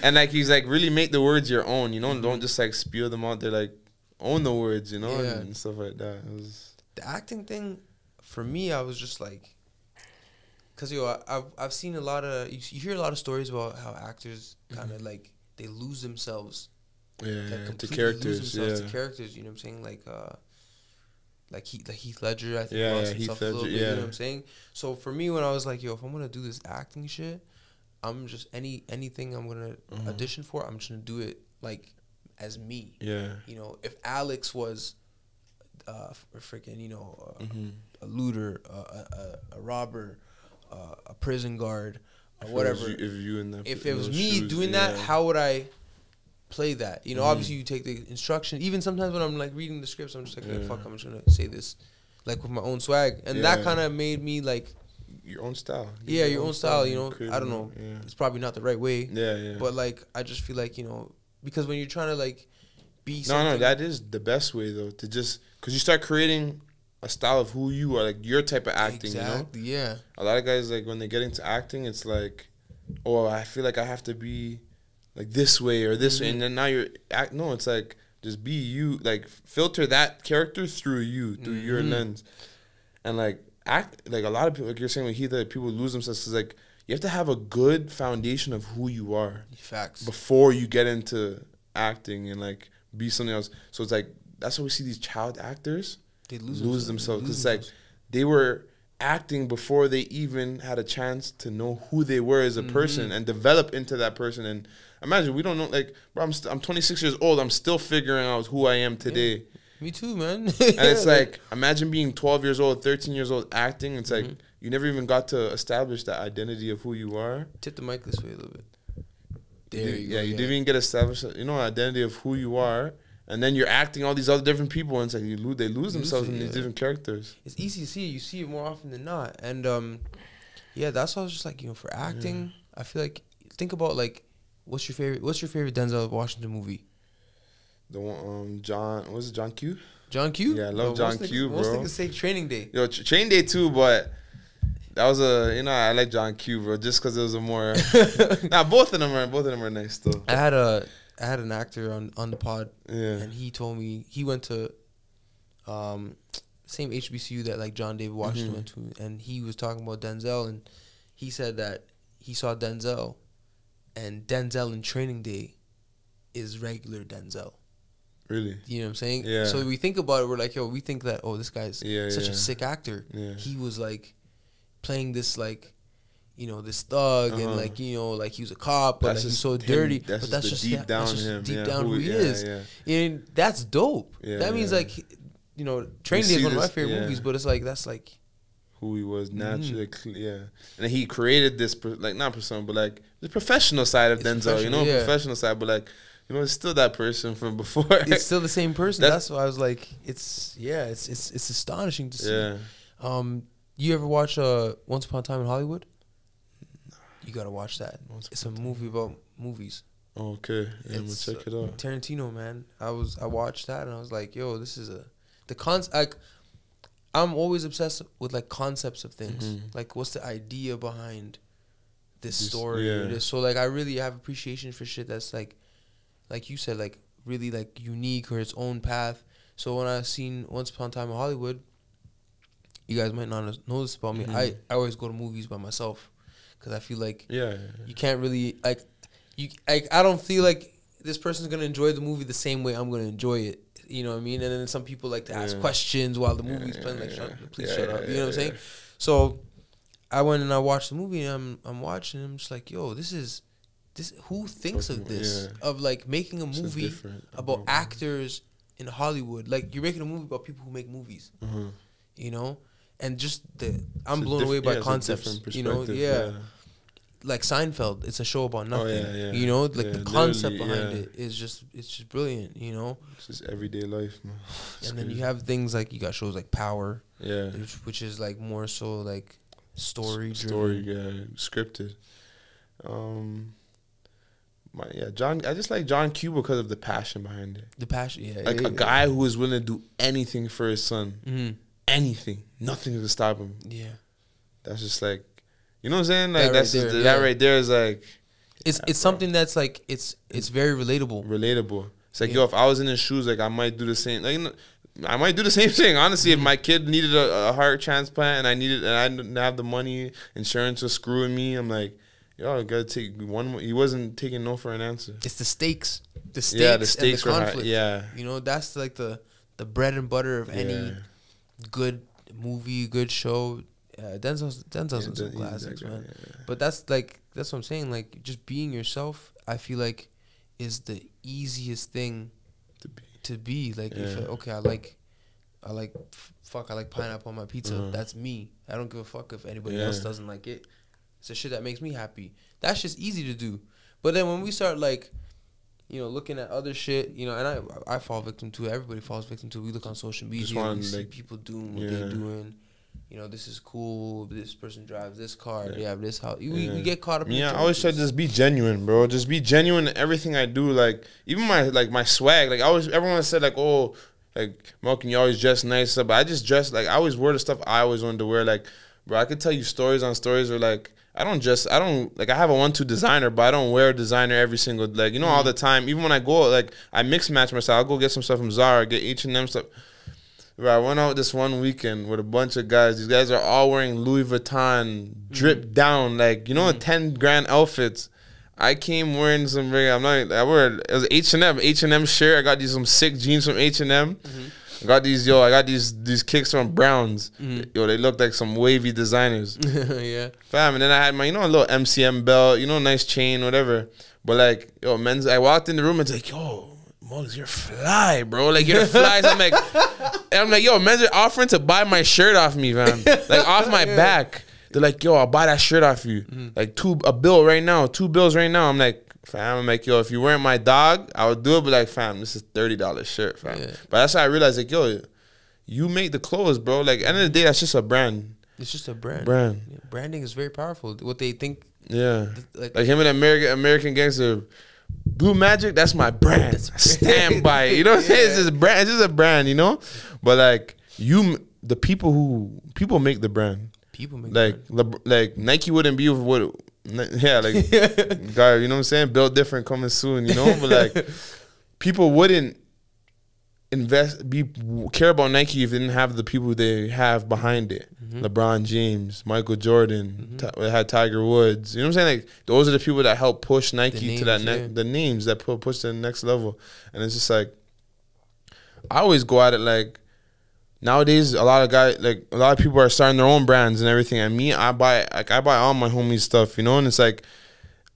And like he's like, really make the words your own, you know, and don't just like spew them out there, like own the words, you know, and stuff like that. It was the acting thing for me. I was just like, cause I've seen a lot of you hear a lot of stories about how actors kind of like they lose themselves. To characters, to characters, you know what I'm saying? Like Heath Ledger, I think lost himself Heath a little Ledger, bit, you know what I'm saying? So for me, when I was like, yo, if I'm gonna do this acting shit, I'm just anything I'm gonna audition for, I'm just gonna do it like as me. Yeah. You know, if Alex was freaking, you know, a looter, a robber, a prison guard, or whatever. If it was me doing that, how would I play that? You know, obviously you take the instruction. Even sometimes when I'm like reading the scripts, I'm just like, fuck, I'm just gonna say this like with my own swag, and that kind of made me like your own style. Your own style. You know, I don't know. It's probably not the right way. Yeah. But like, I just feel like, you know, because when you're trying to like be no, that is the best way though, to just because you start creating a style of who you are, like your type of acting. Exactly. You know? Yeah. A lot of guys, like when they get into acting, it's like, oh, I feel like I have to be like this way or this way, and then now you're no, it's like just be you, like filter that character through you, through your lens, and like act like a lot of people, like you're saying with Heath, like people lose themselves, because like you have to have a good foundation of who you are. Facts. Before you get into acting and like be something else. So it's like that's why we see these child actors, they lose themselves because like they were acting before they even had a chance to know who they were as a person and develop into that person. And imagine, we don't know, like, bro, I'm 26 years old, I'm still figuring out who I am today. Me too, man. And it's like, imagine being 12 years old, 13 years old acting. It's like you never even got to establish that identity of who you are. Tip the mic this way a little bit. There you go. Yeah, you didn't even get established, you know, identity of who you are. And then you're acting all these other different people, and it's like they lose themselves in these different characters. It's easy to see it. You see it more often than not. And that's why I was just like, you know, for acting, I feel like, think about like, what's your favorite Denzel Washington movie? The one, John Q? John Q? Yeah, I love John Q, bro. Most niggas say Training Day. Yo, Training Day too, but that was I like John Q, bro, just because it was a more. Both of them are nice though. I had an actor on the pod, and he told me he went to same HBCU that like John David Washington went to, and he was talking about Denzel, and he said that he saw Denzel, and Denzel in Training Day is regular Denzel. Really? You know what I'm saying? Yeah. So we think about it, we're like, yo, we think that, oh, this guy's such a sick actor. Yeah. He was like playing this like, you know, this thug, and like, you know, like he was a cop, but like, he's so dirty. But that's just deep down who he is. And that's dope. That means like, you know, Training Day is one of my favorite movies, but it's like, that's like who he was naturally, and he created this like, not persona, but like the professional side of Denzel, you know, professional side, but like, you know, it's still that person from before. It's still the same person. That's why I was like, it's astonishing to see. You ever watch Once Upon a Time in Hollywood? You gotta watch that. It's a movie about movies. Okay, yeah, I'm gonna check it out. Tarantino, man. I watched that and I was like, yo, this is like, I'm always obsessed with like concepts of things. Like, what's the idea behind this story? So like, I really have appreciation for shit that's like you said, like really like unique or its own path. So when I seen Once Upon a Time in Hollywood, you guys might not know this about me. I always go to movies by myself. Because I feel like you can't really like I don't feel like this person's gonna enjoy the movie the same way I'm gonna enjoy it. You know what I mean? And then some people like to ask questions while the movie's playing. Like, please shut up. You know what I'm saying? So I went and I watched the movie, and I'm watching, and I'm just like, yo, this. Who thinks of this? Yeah. Of like making a It's just movie different. about actors in Hollywood. Like, you're making a movie about people who make movies. You know, and just I'm blown away by concepts. You know, like Seinfeld, it's a show about nothing. You know, like the concept behind it is it's just brilliant. You know, it's just everyday life, man. And then you have things like, you got shows like Power, which is like more so like story, scripted. John. I just like John Q because of the passion behind it. The passion, like a guy who is willing to do anything for his son. Anything, nothing to stop him. Yeah, that's just like, you know what I'm saying? Like that right there is like, it's something that's like it's very relatable. It's like, yo, if I was in his shoes, like I might do the same. Like, I might do the same thing. Honestly, if my kid needed a heart transplant and I didn't have the money, insurance was screwing me, I'm like, yo, I gotta take one more. He wasn't taking no for an answer. It's the stakes. The stakes and the conflict. You know, that's like the bread and butter of any good movie, good show. Denzel's in some classics, man. But that's what I'm saying. Like, just being yourself, I feel like, is the easiest thing to be. Like, if I like pineapple on my pizza. That's me. I don't give a fuck if anybody else doesn't like it. It's the shit that makes me happy. That's just easy to do. But then when we start, like, you know, looking at other shit, you know, and I fall victim to it. Everybody falls victim to it. We look on social media, we see people doing what they're doing. You know, this is cool. This person drives this car. They have this house. We get caught up in I always try to just be genuine, bro. Just be genuine in everything I do. Like, even my swag. Like, everyone said, like, oh, like, Malcolm, you always dress nice stuff. But I just dress, like, I always wear the stuff I always wanted to wear. Like, bro, I could tell you stories on stories where, like, I have a 1-2 designer, but I don't wear a designer every single, like, you know, all the time. Even when I go, like, I mix match myself. I'll go get some stuff from Zara, get H&M stuff. Bro, I went out this one weekend with a bunch of guys. These guys are all wearing Louis Vuitton, drip down, like, you know, 10 grand outfits. I came wearing some, it was H&M shirt. I got some sick jeans from H&M. I got these kicks from Browns. Yo, they look like some wavy designers. Fam, and then I had my, you know, a little MCM belt, you know, nice chain, whatever. But, like, yo, I walked in the room and it's like, yo, Muggs, you're fly, bro. Like, you're the fly. So I'm like, yo, men's are offering to buy my shirt off me, fam. Like, off my back. They're like, yo, I'll buy that shirt off you. Like, 2 bills right now. I'm like, fam, I'm like, yo, if you weren't my dog, I would do it. But, like, fam, this is $30 shirt, fam. But that's how I realized, like, yo, you make the clothes, bro. Like, end of the day, that's just a brand. It's just a brand. Yeah, branding is very powerful. What they think. Yeah. Like him and American Gangster. Blue Magic, that's my brand. Stand by it. You know what I'm saying? It's just a brand, you know? But, like, people make the brand. People make like Nike wouldn't be what, like, guy, you know what I'm saying? Built different, coming soon, you know? But, like, people wouldn't care about Nike if they didn't have the people they have behind it. LeBron James, Michael Jordan, they had Tiger Woods. You know what I'm saying? Like, those are the people that help push Nike to that the names that push to the next level. And it's just like, I always go at it like, nowadays a lot of people are starting their own brands and everything. And me, I buy all my homies stuff, you know. And it's like,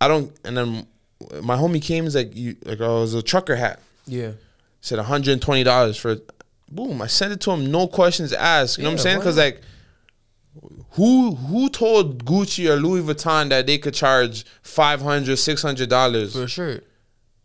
and then my homie came, is like, it was a trucker hat. Yeah. Said $120 for it. Boom, I sent it to him, no questions asked. You know what I'm saying? Because, like, who told Gucci or Louis Vuitton that they could charge $500, $600 for a shirt?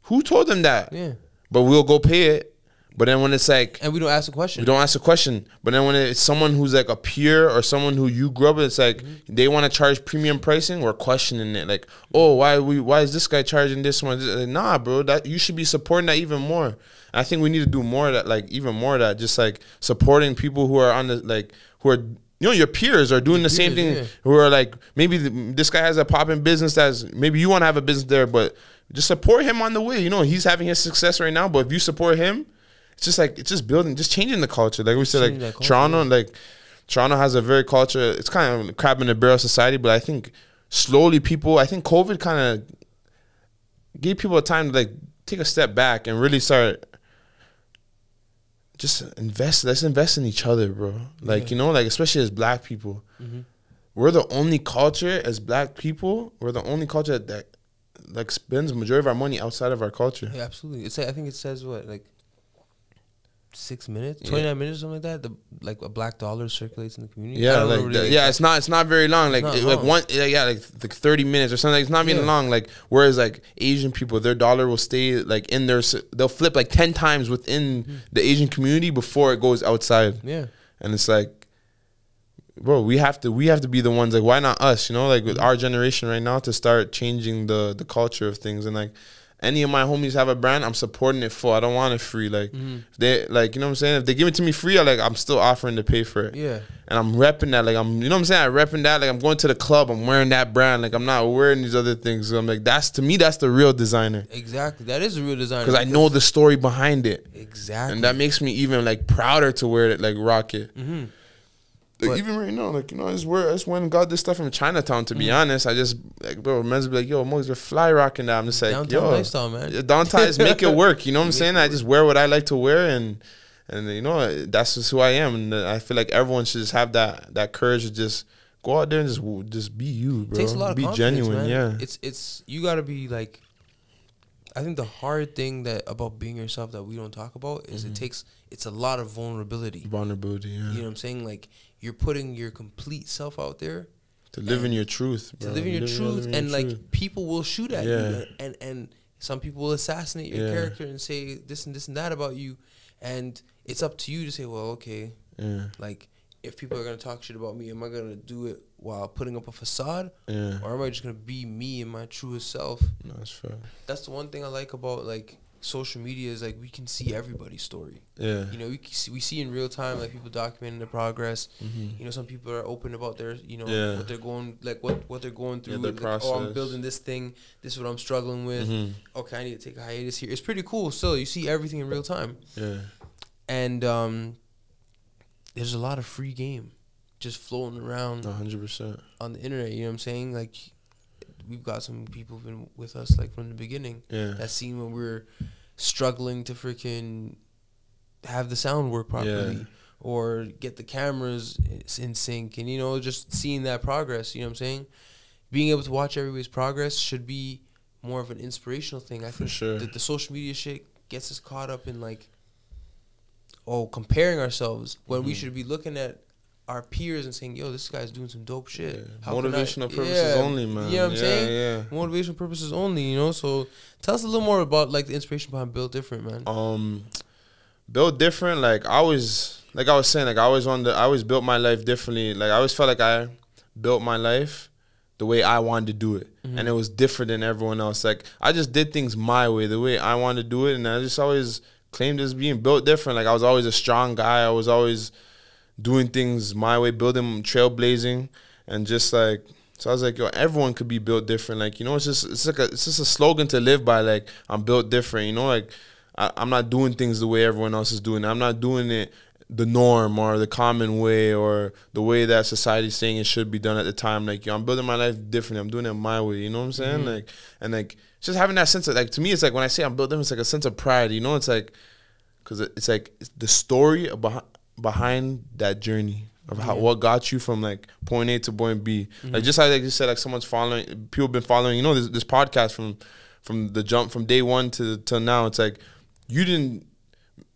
Who told them that? Yeah. But we'll go pay it. But then when it's like, and we don't ask a question. We don't ask a question. But then when it's someone who's like a peer or someone who you grew up with, it's like they want to charge premium pricing. We're questioning it. Like, oh, why is this guy charging this one? Like, nah, bro, that you should be supporting that even more. And I think we need to do more of that, like even more of that, just like supporting people who are on the, like, who are, you know, your peers are doing the same thing, who are like, maybe this guy has a popping business that's, maybe you want to have a business there, but just support him on the way. You know, he's having his success right now, but if you support him, it's just like, it's just building, just changing the culture. Like we said, like Toronto, Toronto has a very culture, it's kind of a crab in the barrel society, but I think slowly I think COVID kind of gave people a time to like take a step back and really start, just invest. Let's invest in each other, bro. Like, you know, like especially as black people, we're the only culture as black people. We're the only culture that like spends the majority of our money outside of our culture. Yeah, absolutely. It's like, I think it says what, like 6 minutes, 29 minutes, something like that. Like a black dollar circulates in the community. Yeah, like it's not very long. Like like 30 minutes or something. Like, it's not even long. Like whereas like Asian people, their dollar will stay like in their. They'll flip like 10 times within the Asian community before it goes outside. Yeah, and it's like, bro, we have to be the ones. Like, why not us? You know, like with our generation right now to start changing the culture of things. And like any of my homies have a brand, I'm supporting it full. I don't want it free. Like they like, you know what I'm saying? If they give it to me free, I'm still offering to pay for it. Yeah. And I'm repping that. Like you know what I'm saying? I'm repping that. Like I'm going to the club, I'm wearing that brand. Like I'm not wearing these other things. So I'm like, that's the real designer. Exactly. That is the real designer. Because I know the story behind it. Exactly. And that makes me even like prouder to wear it, like rock it. Like even right now, like, you know, I just went and got this stuff from Chinatown, to be honest. I just, like, bro, men's be like, yo, Mo's, you're fly rocking that. I'm just like, downtown yo. lifestyle, man. Downtown, just make it work. You know what I'm saying? I just wear what I like to wear, and you know, that's just who I am. And I feel like everyone should just have that courage to just go out there and just be you, bro. It takes a lot of confidence, genuine, man. yeah. It's you got to be like, I think the hard thing about being yourself that we don't talk about is it's a lot of vulnerability. Vulnerability, yeah. You know what I'm saying? Like, you're putting your complete self out there. To live in your truth, bro. To live in your truth. And, like, people will shoot at you. And some people will assassinate your character and say this and this and that about you. And it's up to you to say, well, okay. Yeah. Like, if people are going to talk shit about me, am I going to do it while putting up a facade? Yeah. Or am I just going to be me and my truest self? No, that's fair. That's the one thing I like about, like, social media is, like, we can see everybody's story. Yeah. You know, we see in real time, like, people documenting their progress. You know, some people are open about their, you know, what they're going, like, what they're going through. Their like, process. oh, I'm building this thing. This is what I'm struggling with. Okay, I need to take a hiatus here. It's pretty cool still. You see everything in real time. Yeah. And there's a lot of free game just floating around 100% on the internet. You know what I'm saying? Like, we've got some people who've been with us, like, from the beginning. Yeah. That seen when we're struggling to freaking have the sound work properly or get the cameras in sync, and, you know, just seeing that progress. You know what I'm saying? Being able to watch everybody's progress should be more of an inspirational thing. I think that the social media shit gets us caught up in, like, comparing ourselves when we should be looking at our peers and saying, yo, this guy's doing some dope shit. Yeah. Motivational purposes only, man. You know what I'm saying? Yeah. Motivational purposes only, you know? So tell us a little more about, like, the inspiration behind Build Different, man. Build Different, like I was saying, like I always built my life differently. Like I always felt like I built my life the way I wanted to do it. And it was different than everyone else. Like I just did things my way, the way I wanted to do it, and I just always claimed as being built different. Like I was always a strong guy. I was always doing things my way, building, trailblazing, and just like, so I was like, yo, everyone could be built different. Like, you know, it's just a slogan to live by. Like, I'm built different. You know, like I'm not doing things the way everyone else is doing it. I'm not doing it the norm or the common way or the way that society's saying it should be done at the time. Like, yo, I'm building my life differently. I'm doing it my way. You know what I'm saying? Like, and like just having that sense of, like, to me, it's like when I say I'm built different, it's like a sense of pride. You know, it's like, because it's like it's the story behind that journey of how what got you from like point A to point B. Like just like you said, like someone's following, people been following, you know, this podcast from the jump, from day one till now. It's like you didn't,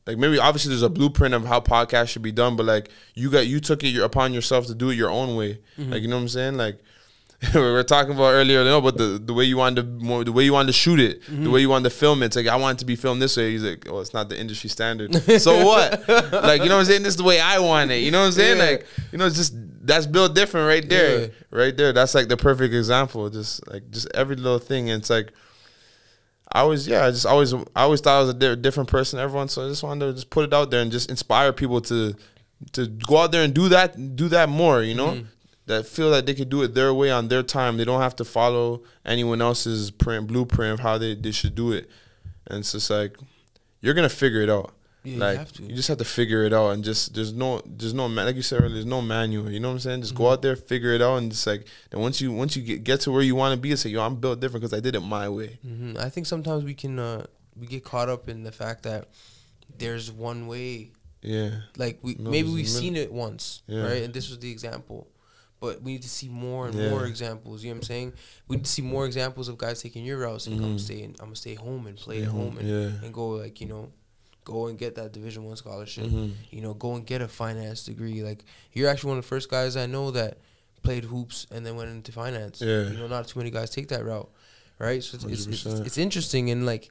like, maybe obviously there's a blueprint of how podcasts should be done, but like you took it upon yourself to do it your own way. Like, you know what I'm saying? Like we were talking about earlier, you know, but the way you wanted to shoot it, the way you wanted to film it. It's like, I want it to be filmed this way. He's like, oh, it's not the industry standard. So what? Like, you know what I'm saying? This is the way I want it. You know what I'm saying? Like, you know, it's just, that's built different right there. Right there. That's like the perfect example. Just every little thing. And it's like, I always thought I was a different person than everyone. So I just wanted to just put it out there and just inspire people to go out there and do that more, you know? That feel that they could do it their way on their time. They don't have to follow anyone else's blueprint of how they should do it. And it's just like, you're going to figure it out. Yeah, like, you just have to figure it out, and just there's no like you said earlier, there's no manual. You know what I'm saying? Just go out there, figure it out, and just like, then once you get to where you want to be, it's like, yo, I'm built different because I did it my way. I think sometimes we get caught up in the fact that there's one way. Yeah. Like we've seen it once, right? And this was the example. But we need to see more and Yeah. more examples. You know what I'm saying? We need to see more examples of guys taking your routes and I'm gonna stay home and play at home and go, like, you know, go and get that Division 1 scholarship. You know, go and get a finance degree. Like, you're actually one of the first guys I know that played hoops and then went into finance. Yeah. You know, not too many guys take that route, right? So it's 100%. it's interesting, and like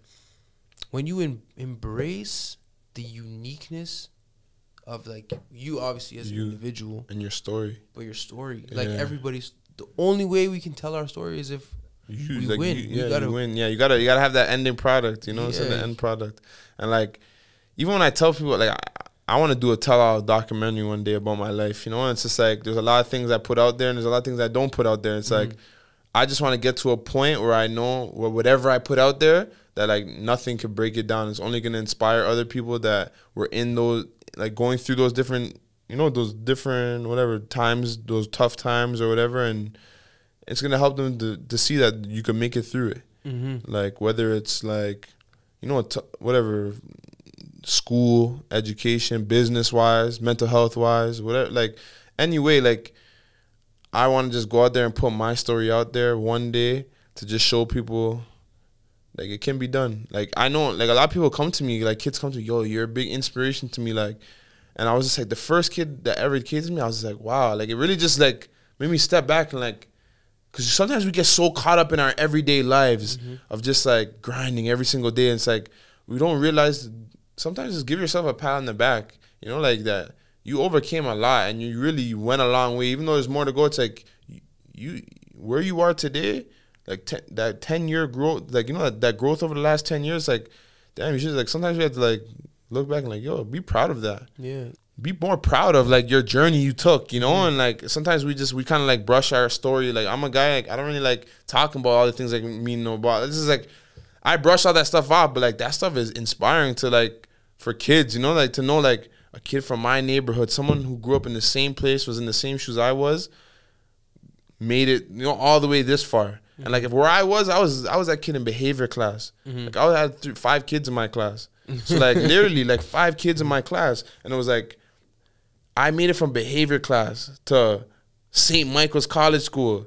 when you embrace the uniqueness of, like, you obviously as an individual and your story, but your story, like, everybody's, the only way we can tell our story is if we win. You win. Yeah, you gotta have that ending product. You know, it's the end product. And like, even when I tell people, like, I want to do a tell-all documentary one day about my life. You know, and it's just like there's a lot of things I put out there, and there's a lot of things I don't put out there. It's like I just want to get to a point where I know where whatever I put out there, that like nothing could break it down. It's only gonna inspire other people that were in those, like, going through those different, you know, those different whatever times, those tough times or whatever, and it's gonna help them to see that you can make it through it. Like, whether it's like, you know, whatever, school, education, business wise, mental health wise, whatever. Like, anyway, like, I want to just go out there and put my story out there one day to just show people, like, it can be done. Like, I know, like, a lot of people come to me, like, kids come to me, yo, you're a big inspiration to me, like, and I was just like, the first kid that ever came to me, I was just like, wow, like, it really just, like, made me step back and, like, because sometimes we get so caught up in our everyday lives of just, like, grinding every single day, and it's like, we don't realize, sometimes just give yourself a pat on the back, you know, like, that you overcame a lot, and you really went a long way, even though there's more to go. It's like, you where you are today, like, that 10-year growth, like, you know, that growth over the last 10 years, like, damn, you should, like, sometimes you have to, like, look back and, like, yo, be proud of that. Yeah. Be more proud of, like, your journey you took, you know? And, like, sometimes we kind of, like, brush our story. Like, I'm a guy, like, I don't really like talking about all the things, like, me know about. This is, like, I brush all that stuff off, but, like, that stuff is inspiring to, like, for kids, you know? Like, to know, like, a kid from my neighborhood, someone who grew up in the same place, was in the same shoes I was, made it, you know, all the way this far. And, like, if where I was that kid in behavior class. Like, I had 5 kids in my class. So, like, literally, like, 5 kids in my class. And it was like, I made it from behavior class to St. Michael's College School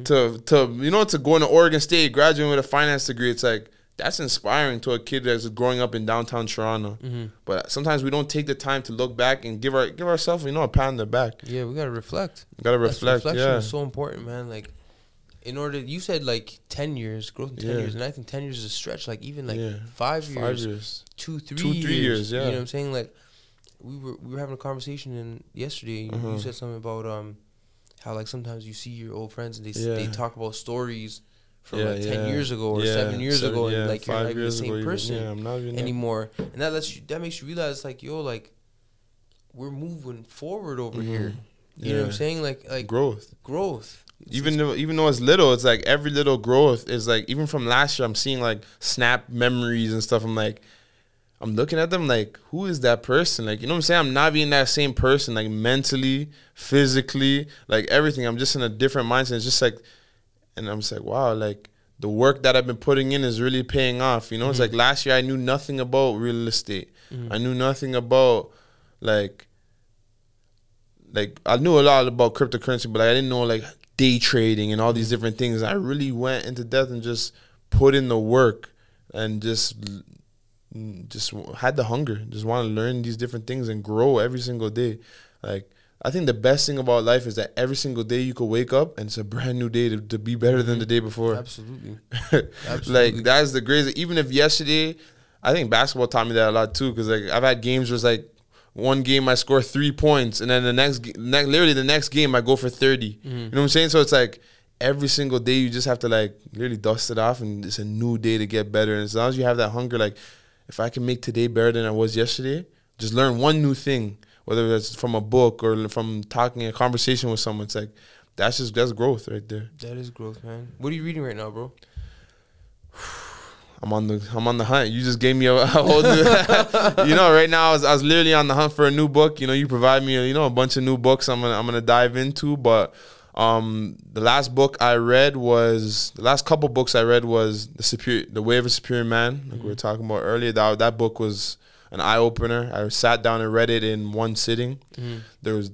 to you know, to going to Oregon State, graduating with a finance degree. It's like, that's inspiring to a kid that's growing up in downtown Toronto. But sometimes we don't take the time to look back and give ourselves, you know, a pat on the back. Yeah, we gotta reflect. Reflection is so important, man. Like, in order, you said, like, 10 years, growth in 10 years, and I think 10 years is a stretch. Like, even, like, 5 years, 5 years, 3 3 years, yeah. You know what I'm saying? Like, we were having a conversation yesterday. You said something about how, like, sometimes you see your old friends and they talk about stories from like 10 years ago or 7 years ago, and like, you're not even the same person anymore. And that makes you realize, like, yo, like, we're moving forward over here. You know what I'm saying? Like growth. Even though it's little, it's like every little growth is like, even from last year, I'm seeing like snap memories and stuff. I'm like, I'm looking at them like, who is that person? Like, you know what I'm saying? I'm not being that same person, like, mentally, physically, like, everything. I'm just in a different mindset. It's just like, and I'm just like, wow, like, the work that I've been putting in is really paying off. You know, it's like last year I knew nothing about real estate. I knew nothing about, like, I knew a lot about cryptocurrency, but like, I didn't know, like, day trading and all these different things. I really went into depth and just put in the work and just had the hunger, just want to learn these different things and grow every single day. Like, I think the best thing about life is that every single day you could wake up and it's a brand new day to be better than the day before. Absolutely. Like, that's the greatest. Even if yesterday, I think basketball taught me that a lot too, because, like, I've had games where it's like, one game I score 3 points, and then literally the next game I go for 30. You know what I'm saying? So it's like, every single day you just have to, like, literally dust it off, and it's a new day to get better. And as long as you have that hunger, like, if I can make today better than I was yesterday, just learn one new thing, whether that's from a book or from talking a conversation with someone. It's like, that's growth right there. That is growth, man. What are you reading right now, bro? I'm on the hunt. You just gave me a whole new, you know, right now I was literally on the hunt for a new book. You know, you provide me, you know, a bunch of new books I'm gonna dive into. But the last couple books I read was The Way of a Superior Man, like we were talking about earlier. That book was an eye opener. I sat down and read it in one sitting. There was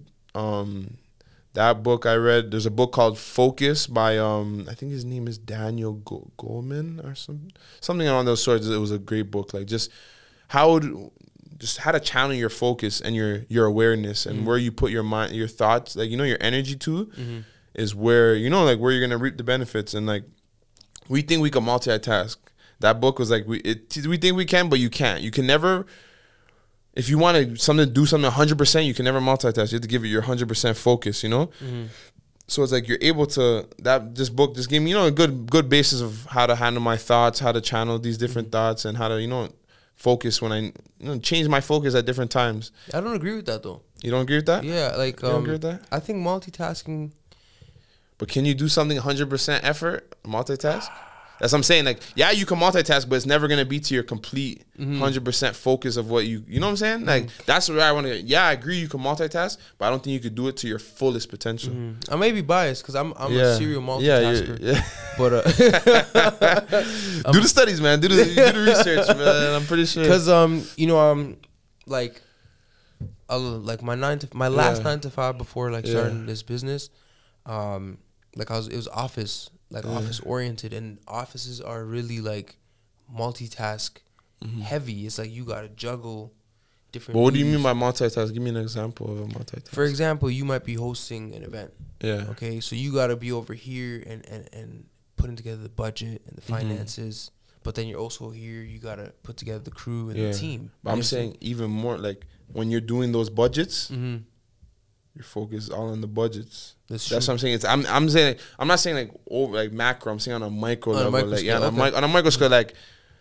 That book I read. There's a book called Focus by I think his name is Daniel Goleman or something along those sorts. It was a great book. Like just how to channel your focus and your awareness and where you put your mind, your thoughts, like your energy to is where like where you're gonna reap the benefits. And like we think we can multitask. That book was like we think we can, but you can't. You can never. If you want to do something 100%, you can never multitask. You have to give it your 100% focus, So it's like you're able to, this book just gave me, a good basis of how to handle my thoughts, how to channel these different thoughts, and how to, focus when I, change my focus at different times. I don't agree with that though. You don't agree with that? Yeah, like, you don't agree with that? I think multitasking. But can you do something 100% effort, multitask? That's what I'm saying. Like, yeah, you can multitask, but it's never going to be to your complete 100% focus of what you know what I'm saying? Like, that's where I want to, I agree you can multitask, but I don't think you could do it to your fullest potential. I may be biased because I'm a serial multitasker. Yeah. But, do the studies, man. Do the research, man. I'm pretty sure. Because, like my last 9 to 5 before, like, starting this business, like, it was office oriented, and offices are really like multitask heavy. It's like you gotta juggle different. But what do you mean by multitask? Give me an example of a multitask. For example, you might be hosting an event. Yeah. Okay, so you gotta be over here and putting together the budget and the finances. But then you're also here. You gotta put together the crew and the team. But I'm saying even more like when you're doing those budgets. Your focus all on the budgets. That's what I'm saying. I'm saying I'm not saying like over like macro. I'm saying on a micro level. On a micro scale. Like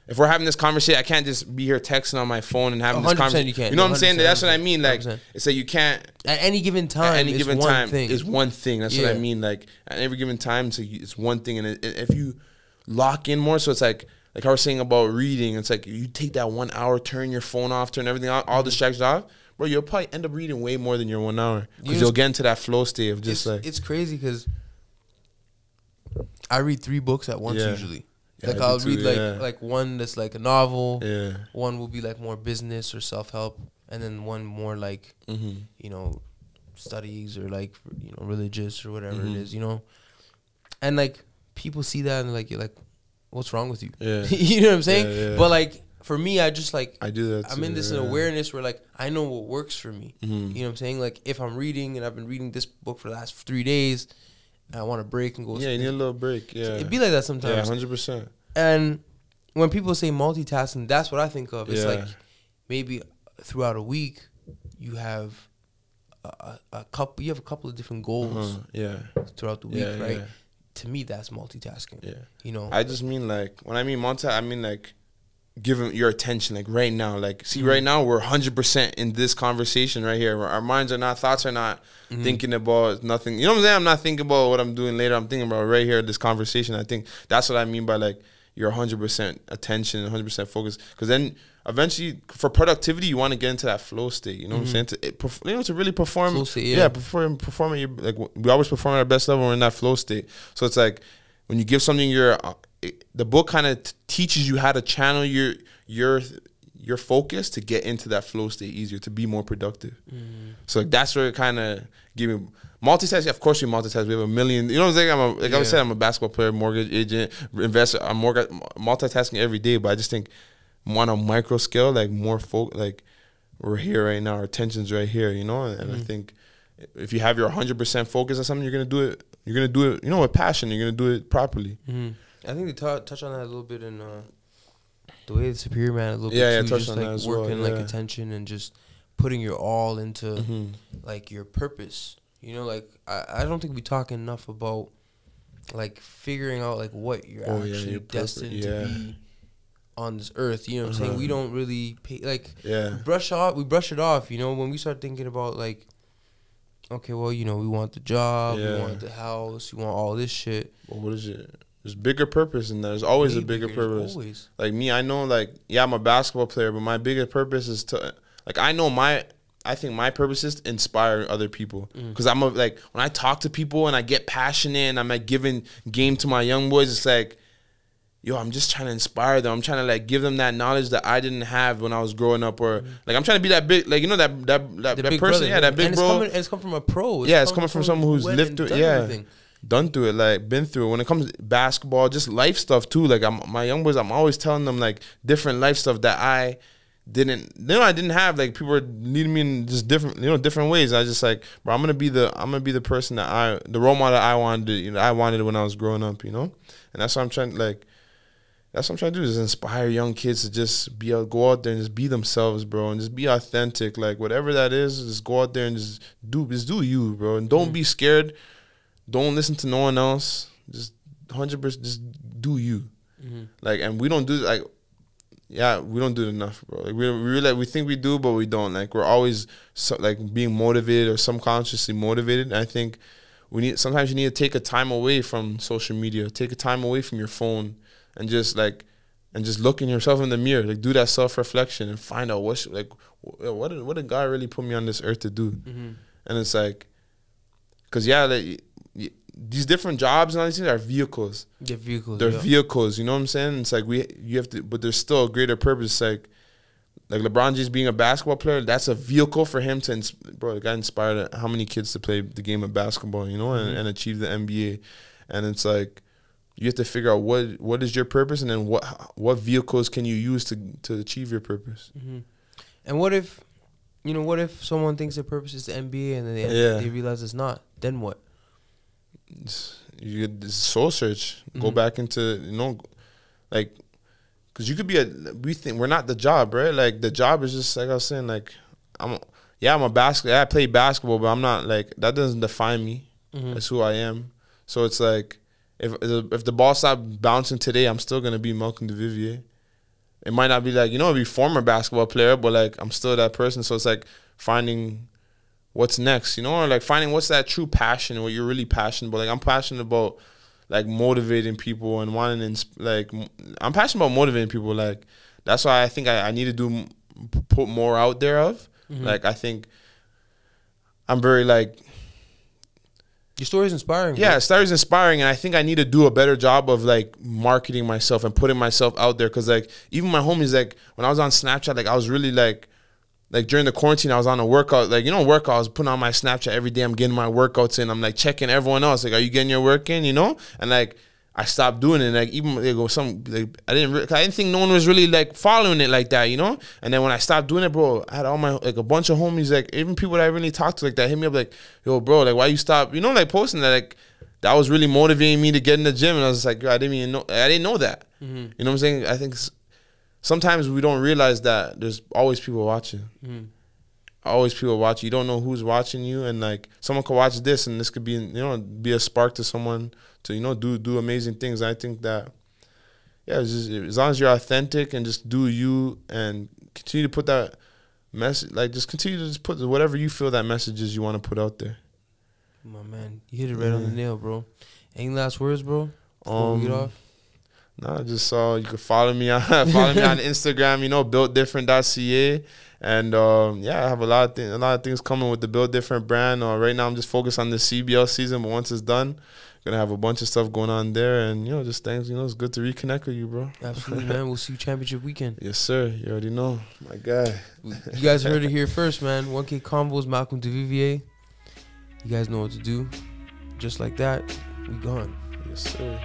if we're having this conversation, I can't just be here texting on my phone and having this conversation. You can't. You know what I'm saying? That's what I mean. Like 100%. It's like you can't at any given time. At any given time is one thing. That's what I mean. Like at every given time, it's one thing. And if you lock in more, so it's like I was saying about reading. It's like you take that 1 hour, turn your phone off, turn everything off, all distractions off. Bro, you'll probably end up reading way more than your 1 hour because you'll get into that flow state of just it's crazy because I read 3 books at once usually. Yeah, like I'll read like one that's like a novel. Yeah. One will be like more business or self help, and then one more like studies or like religious or whatever it is. And like people see that and like you're like, what's wrong with you? Yeah. You know what I'm saying? Yeah. But like. For me, I just like I do that. I'm in this awareness where like I know what works for me. You know what I'm saying? Like if I'm reading and I've been reading this book for the last 3 days, and I want to break and go. Yeah, you need a little break. Yeah, it'd be like that sometimes. Yeah, 100%. And when people say multitasking, that's what I think of. It's like maybe throughout a week you have a couple. You have a couple of different goals. Throughout the week, right? Yeah. To me, that's multitasking. Yeah, I just mean like when I mean I mean like. Give your attention like right now, like see right now we're 100% in this conversation right here. Our minds are not, thoughts are not thinking about nothing. You know what I'm saying? I'm not thinking about what I'm doing later. I'm thinking about right here this conversation. I think that's what I mean by like your 100% attention, 100% focus. Because then eventually for productivity, you want to get into that flow state. You know what I'm saying? To really perform. Flow state, perform at your, like we always perform at our best level. We're in that flow state. So it's like when you give something the book kind of teaches you how to channel your focus to get into that flow state easier, to be more productive. So like, that's where it kind of give me multitasking. Of course we multitask. We have a million. You know what I'm saying? I said, I'm a basketball player, mortgage agent, investor. I'm multitasking every day. But I just think on a micro scale, like more like we're here right now. Our attention's right here. And I think if you have your 100% focus on something, you're gonna do it. You're gonna do it. With passion. You're gonna do it properly. I think they touch on that a little bit in the way the Superior Man a little bit too. Touch just on like that as working well, like attention and just putting your all into like your purpose. Like I don't think we talk enough about like figuring out like what you're actually destined to be on this earth. You know what I'm saying? We don't really pay we brush it off. When we start thinking about like, okay, well, we want the job, we want the house, we want all this shit. Well, what is it? There's bigger purpose in there. There's always a bigger purpose. Always. Like me, I know like, I'm a basketball player, but my bigger purpose is to, like, I think my purpose is to inspire other people. Because I'm like, when I talk to people and I get passionate and I'm like giving game to my young boys, it's like, yo, I'm just trying to inspire them. I'm trying to like give them that knowledge that I didn't have when I was growing up, or like I'm trying to be that big, like you know that person, brother, yeah, that big bro. It's come from a pro. It's coming from someone who's lived through, everything. Done through it, like been through it. When it comes to basketball, just life stuff too. Like my young boys, I'm always telling them like different life stuff that I didn't have. Like people were leading me in just different ways. I just like, bro, I'm gonna be the person that the role model I wanted when I was growing up, and that's what I'm trying to do, is inspire young kids to just go out there and just be themselves, bro, and just be authentic. Like whatever that is, just go out there and just do you, bro, and don't be scared. Don't listen to no one else. Just 100%, just do you. Like, and we don't do like. Yeah, we don't do it enough, bro. Like we think we do, but we don't. Like we're always like being motivated or subconsciously motivated. And I think sometimes you need to take a time away from social media, take a time away from your phone, and just looking yourself in the mirror, like do that self-reflection and find out what did God really put me on this earth to do. And it's like, cause like, these different jobs and all these things are vehicles. They're vehicles. You know what I'm saying? It's like you have to, but there's still a greater purpose. Like LeBron James being a basketball player, that's a vehicle for him to, bro. The guy inspired how many kids to play the game of basketball, and achieve the NBA. And it's like you have to figure out what is your purpose, and then what vehicles can you use to achieve your purpose. And what if someone thinks their purpose is the NBA and then they realize it's not? Then what? You get soul search. Go back into like, because you could be we think we're not the job, right? Like the job is just like I was saying. Like I'm a basketball. I play basketball, but I'm not like that. Doesn't define me. That's who I am. So it's like if the ball stopped bouncing today, I'm still gonna be Malcolm Duvivier. It might not be like be former basketball player, but like I'm still that person. So it's like finding what's next, or like finding what's that true passion, what you're really passionate about. Like I'm passionate about like motivating people and I'm passionate about motivating people. Like that's why I think I need to put more out there of. Like I think I'm very like, your story's inspiring. Yeah, story's inspiring, and I think I need to do a better job of like marketing myself and putting myself out there. Cause like even my homies, like when I was on Snapchat, like I was really like during the quarantine, I was on a workout. Like, workout, I was putting on my Snapchat every day. I'm getting my workouts in. I'm, like, checking everyone else. Like, are you getting your work in, And, like, I stopped doing it. Like, even, I didn't think no one was really, like, following it like that, And then when I stopped doing it, bro, I had all my, like, a bunch of homies, like, even people that I really talked to, like, that hit me up, like, yo, bro, like, why you stop, like, posting that, like, that was really motivating me to get in the gym. And I was like, yo, I didn't know that. You know what I'm saying? I think sometimes we don't realize that there's always people watching. Always people watching. You don't know who's watching you, and like someone could watch this, and this could be be a spark to someone to do amazing things. And I think that it's just, as long as you're authentic and just do you and continue to put that message, like just continue to just put whatever you feel that message is you want to put out there. My man, you hit it right on the nail, bro. Any last words, bro? Before we get off. No, I just saw you could follow me on Instagram, builtdifferent.ca. And I have a lot of things coming with the Build Different brand. Right now I'm just focused on the CBL season, but once it's done, gonna have a bunch of stuff going on there, and just things, it's good to reconnect with you, bro. Absolutely, man. We'll see you championship weekend. Yes, sir. You already know. My guy. You guys heard it here first, man. 1K Combos, Malcolm Duvivier. You guys know what to do. Just like that, we gone. Yes, sir.